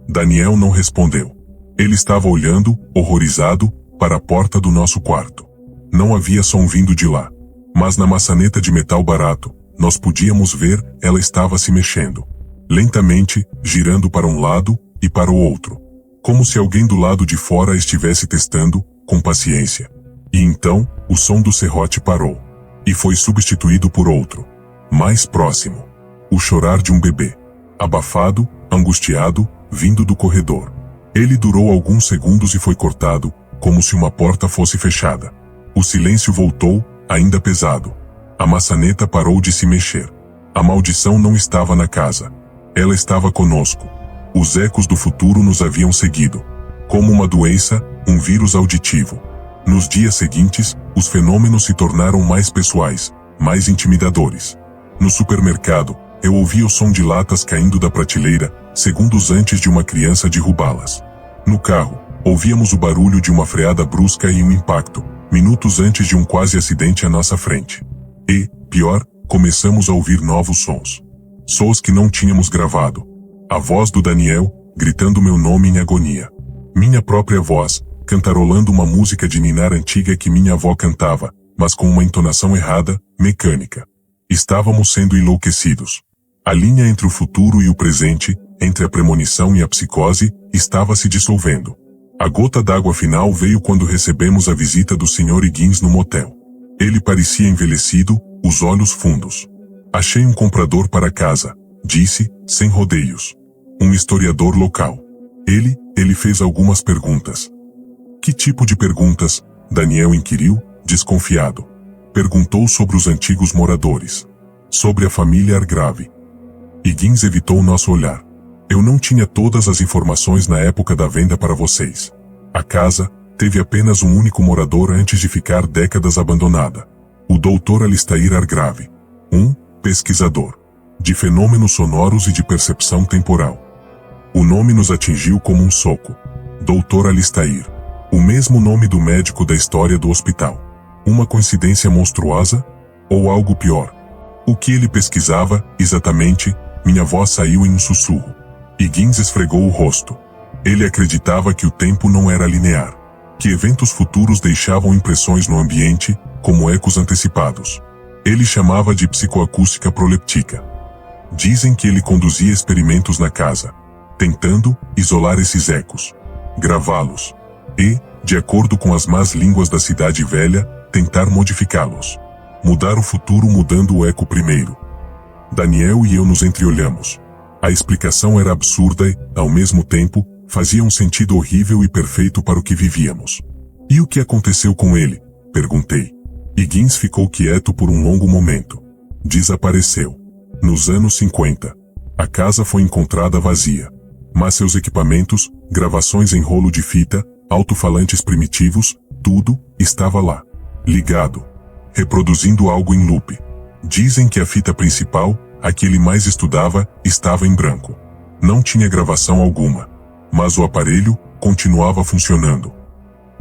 Daniel não respondeu. Ele estava olhando, horrorizado, para a porta do nosso quarto. Não havia som vindo de lá. Mas na maçaneta de metal barato, nós podíamos ver, ela estava se mexendo. lentamente, girando para um lado e para o outro, como se alguém do lado de fora estivesse testando, com paciência. E então, o som do serrote parou, e foi substituído por outro, mais próximo. O chorar de um bebê, abafado, angustiado, vindo do corredor. Ele durou alguns segundos e foi cortado, como se uma porta fosse fechada. O silêncio voltou, ainda pesado. A maçaneta parou de se mexer. A maldição não estava na casa. Ela estava conosco. Os ecos do futuro nos haviam seguido. Como uma doença, um vírus auditivo. Nos dias seguintes, os fenômenos se tornaram mais pessoais, mais intimidadores. No supermercado, eu ouvia o som de latas caindo da prateleira, segundos antes de uma criança derrubá-las. No carro, ouvíamos o barulho de uma freada brusca e um impacto, minutos antes de um quase acidente à nossa frente. E, pior, começamos a ouvir novos sons. Sons que não tínhamos gravado. A voz do Daniel, gritando meu nome em agonia. Minha própria voz, cantarolando uma música de ninar antiga que minha avó cantava, mas com uma entonação errada, mecânica. Estávamos sendo enlouquecidos. A linha entre o futuro e o presente, entre a premonição e a psicose, estava se dissolvendo. A gota d'água final veio quando recebemos a visita do Sr. Higgins no motel. Ele parecia envelhecido, os olhos fundos. Achei um comprador para casa, disse, sem rodeios. Um historiador local. Ele fez algumas perguntas. Que tipo de perguntas? Daniel inquiriu, desconfiado. Perguntou sobre os antigos moradores. Sobre a família Argrave. Higgins evitou nosso olhar. Eu não tinha todas as informações na época da venda para vocês. A casa teve apenas um único morador antes de ficar décadas abandonada. O Dr. Alistair Argrave. Um pesquisador. De fenômenos sonoros e de percepção temporal. O nome nos atingiu como um soco. Dr. Alistair. O mesmo nome do médico da história do hospital. Uma coincidência monstruosa? Ou algo pior? O que ele pesquisava, exatamente? Minha voz saiu em um sussurro. Higgins esfregou o rosto. Ele acreditava que o tempo não era linear. Que eventos futuros deixavam impressões no ambiente, como ecos antecipados. Ele chamava de psicoacústica proleptica. Dizem que ele conduzia experimentos na casa, tentando isolar esses ecos, gravá-los e, de acordo com as más línguas da cidade velha, tentar modificá-los. Mudar o futuro mudando o eco primeiro. Daniel e eu nos entreolhamos. A explicação era absurda e, ao mesmo tempo, fazia um sentido horrível e perfeito para o que vivíamos. E o que aconteceu com ele? Perguntei. Higgins ficou quieto por um longo momento. Desapareceu. Nos anos 50. A casa foi encontrada vazia. Mas seus equipamentos, gravações em rolo de fita, alto-falantes primitivos, tudo, estava lá. Ligado. Reproduzindo algo em loop. Dizem que a fita principal, a que ele mais estudava, estava em branco. Não tinha gravação alguma. Mas o aparelho continuava funcionando.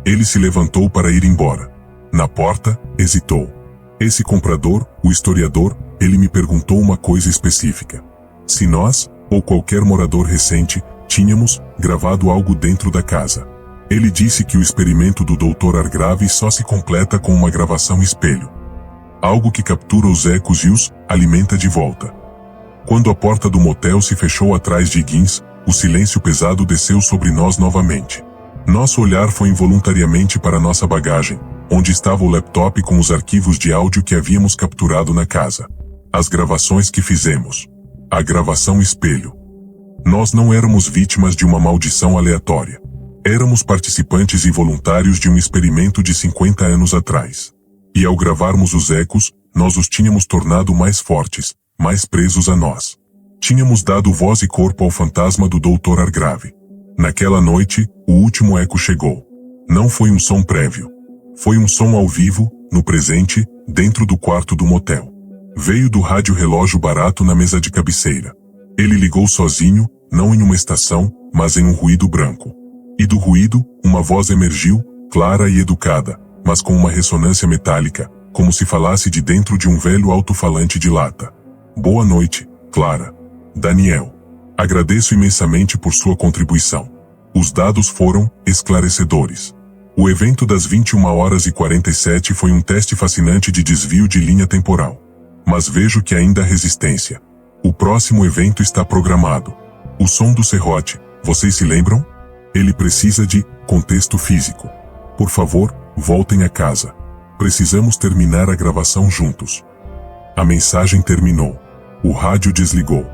Ele se levantou para ir embora. Na porta, hesitou. Esse comprador, o historiador, ele me perguntou uma coisa específica. Se nós, ou qualquer morador recente, tínhamos gravado algo dentro da casa. Ele disse que o experimento do Dr. Argrave só se completa com uma gravação espelho. Algo que captura os ecos e os alimenta de volta. Quando a porta do motel se fechou atrás de Higgins, o silêncio pesado desceu sobre nós novamente. Nosso olhar foi involuntariamente para nossa bagagem, onde estava o laptop com os arquivos de áudio que havíamos capturado na casa. As gravações que fizemos. A gravação espelho. Nós não éramos vítimas de uma maldição aleatória. Éramos participantes involuntários de um experimento de 50 anos atrás. E ao gravarmos os ecos, nós os tínhamos tornado mais fortes, mais presos a nós. Tínhamos dado voz e corpo ao fantasma do Dr. Argrave. Naquela noite, o último eco chegou. Não foi um som prévio. Foi um som ao vivo, no presente, dentro do quarto do motel. Veio do rádio-relógio barato na mesa de cabeceira. Ele ligou sozinho, não em uma estação, mas em um ruído branco. E do ruído, uma voz emergiu, clara e educada, mas com uma ressonância metálica, como se falasse de dentro de um velho alto-falante de lata. Boa noite, Clara. Daniel. Agradeço imensamente por sua contribuição. Os dados foram esclarecedores. O evento das 21h47 foi um teste fascinante de desvio de linha temporal. Mas vejo que ainda há resistência. O próximo evento está programado. O som do serrote, vocês se lembram? Ele precisa de contexto físico. Por favor, voltem a casa. Precisamos terminar a gravação juntos. A mensagem terminou. O rádio desligou.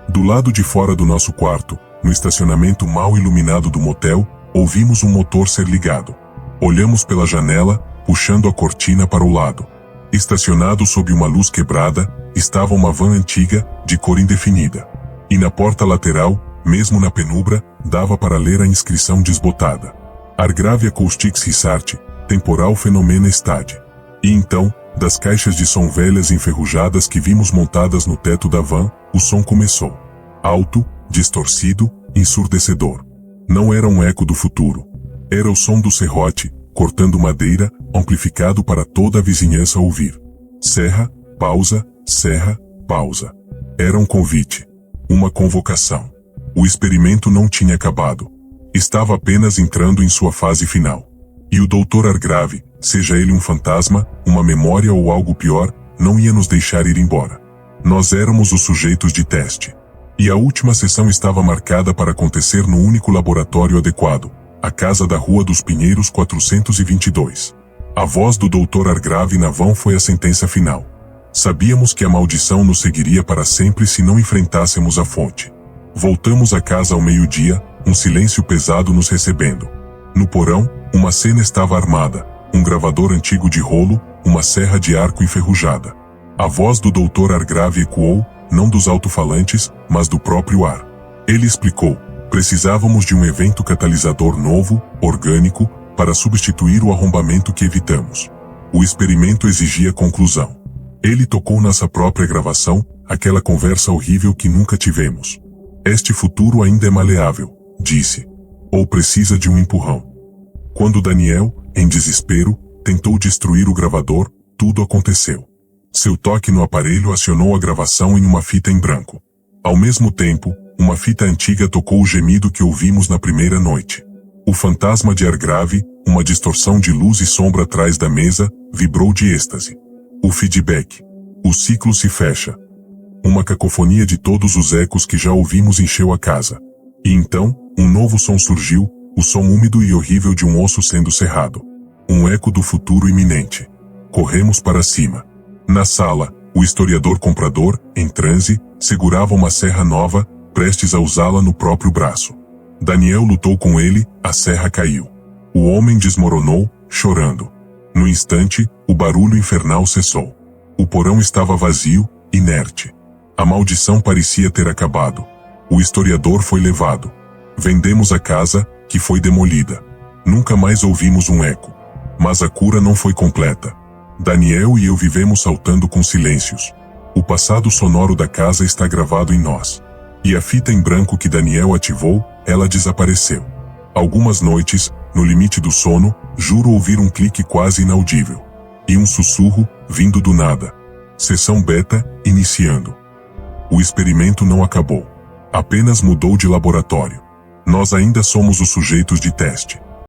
Do lado de fora do nosso quarto, no estacionamento mal iluminado do motel, ouvimos um motor ser ligado. Olhamos pela janela, puxando a cortina para o lado. Estacionado sob uma luz quebrada, estava uma van antiga, de cor indefinida. E na porta lateral, mesmo na penumbra, dava para ler a inscrição desbotada. Argrave Acoustics Resort, temporal fenomena estade. E então, das caixas de som velhas enferrujadas que vimos montadas no teto da van, o som começou. Alto, distorcido, ensurdecedor. Não era um eco do futuro. Era o som do serrote, cortando madeira, amplificado para toda a vizinhança ouvir. Serra, pausa, serra, pausa. Era um convite. Uma convocação. O experimento não tinha acabado. Estava apenas entrando em sua fase final. E o Dr. Argrave, seja ele um fantasma, uma memória ou algo pior, não ia nos deixar ir embora. Nós éramos os sujeitos de teste. E a última sessão estava marcada para acontecer no único laboratório adequado, a casa da Rua dos Pinheiros 422. A voz do Dr. Argrave na vão foi a sentença final. Sabíamos que a maldição nos seguiria para sempre se não enfrentássemos a fonte. Voltamos a casa ao meio-dia, um silêncio pesado nos recebendo. No porão, uma cena estava armada, um gravador antigo de rolo, uma serra de arco enferrujada. A voz do Dr. Argrave ecoou, não dos alto-falantes, mas do próprio ar. Ele explicou: precisávamos de um evento catalisador novo, orgânico, para substituir o arrombamento que evitamos. O experimento exigia conclusão. Ele tocou nossa própria gravação, aquela conversa horrível que nunca tivemos. Este futuro ainda é maleável, disse. Ou precisa de um empurrão. Quando Daniel, em desespero, tentou destruir o gravador, tudo aconteceu. Seu toque no aparelho acionou a gravação em uma fita em branco. Ao mesmo tempo, uma fita antiga tocou o gemido que ouvimos na primeira noite. O fantasma de Argrave, uma distorção de luz e sombra atrás da mesa, vibrou de êxtase. O feedback. O ciclo se fecha. Uma cacofonia de todos os ecos que já ouvimos encheu a casa. E então, um novo som surgiu, o som úmido e horrível de um osso sendo serrado. Um eco do futuro iminente. Corremos para cima. Na sala, o historiador comprador, em transe, segurava uma serra nova, prestes a usá-la no próprio braço. Daniel lutou com ele, a serra caiu. O homem desmoronou, chorando. No instante, o barulho infernal cessou. O porão estava vazio, inerte. A maldição parecia ter acabado. O historiador foi levado. Vendemos a casa, que foi demolida. Nunca mais ouvimos um eco. Mas a cura não foi completa. Daniel e eu vivemos saltando com silêncios. O passado sonoro da casa está gravado em nós. E a fita em branco que Daniel ativou, ela desapareceu. Algumas noites, no limite do sono, juro ouvir um clique quase inaudível. E um sussurro, vindo do nada. Sessão beta, iniciando. O experimento não acabou. Apenas mudou de laboratório. Nós ainda somos os sujeitos de teste.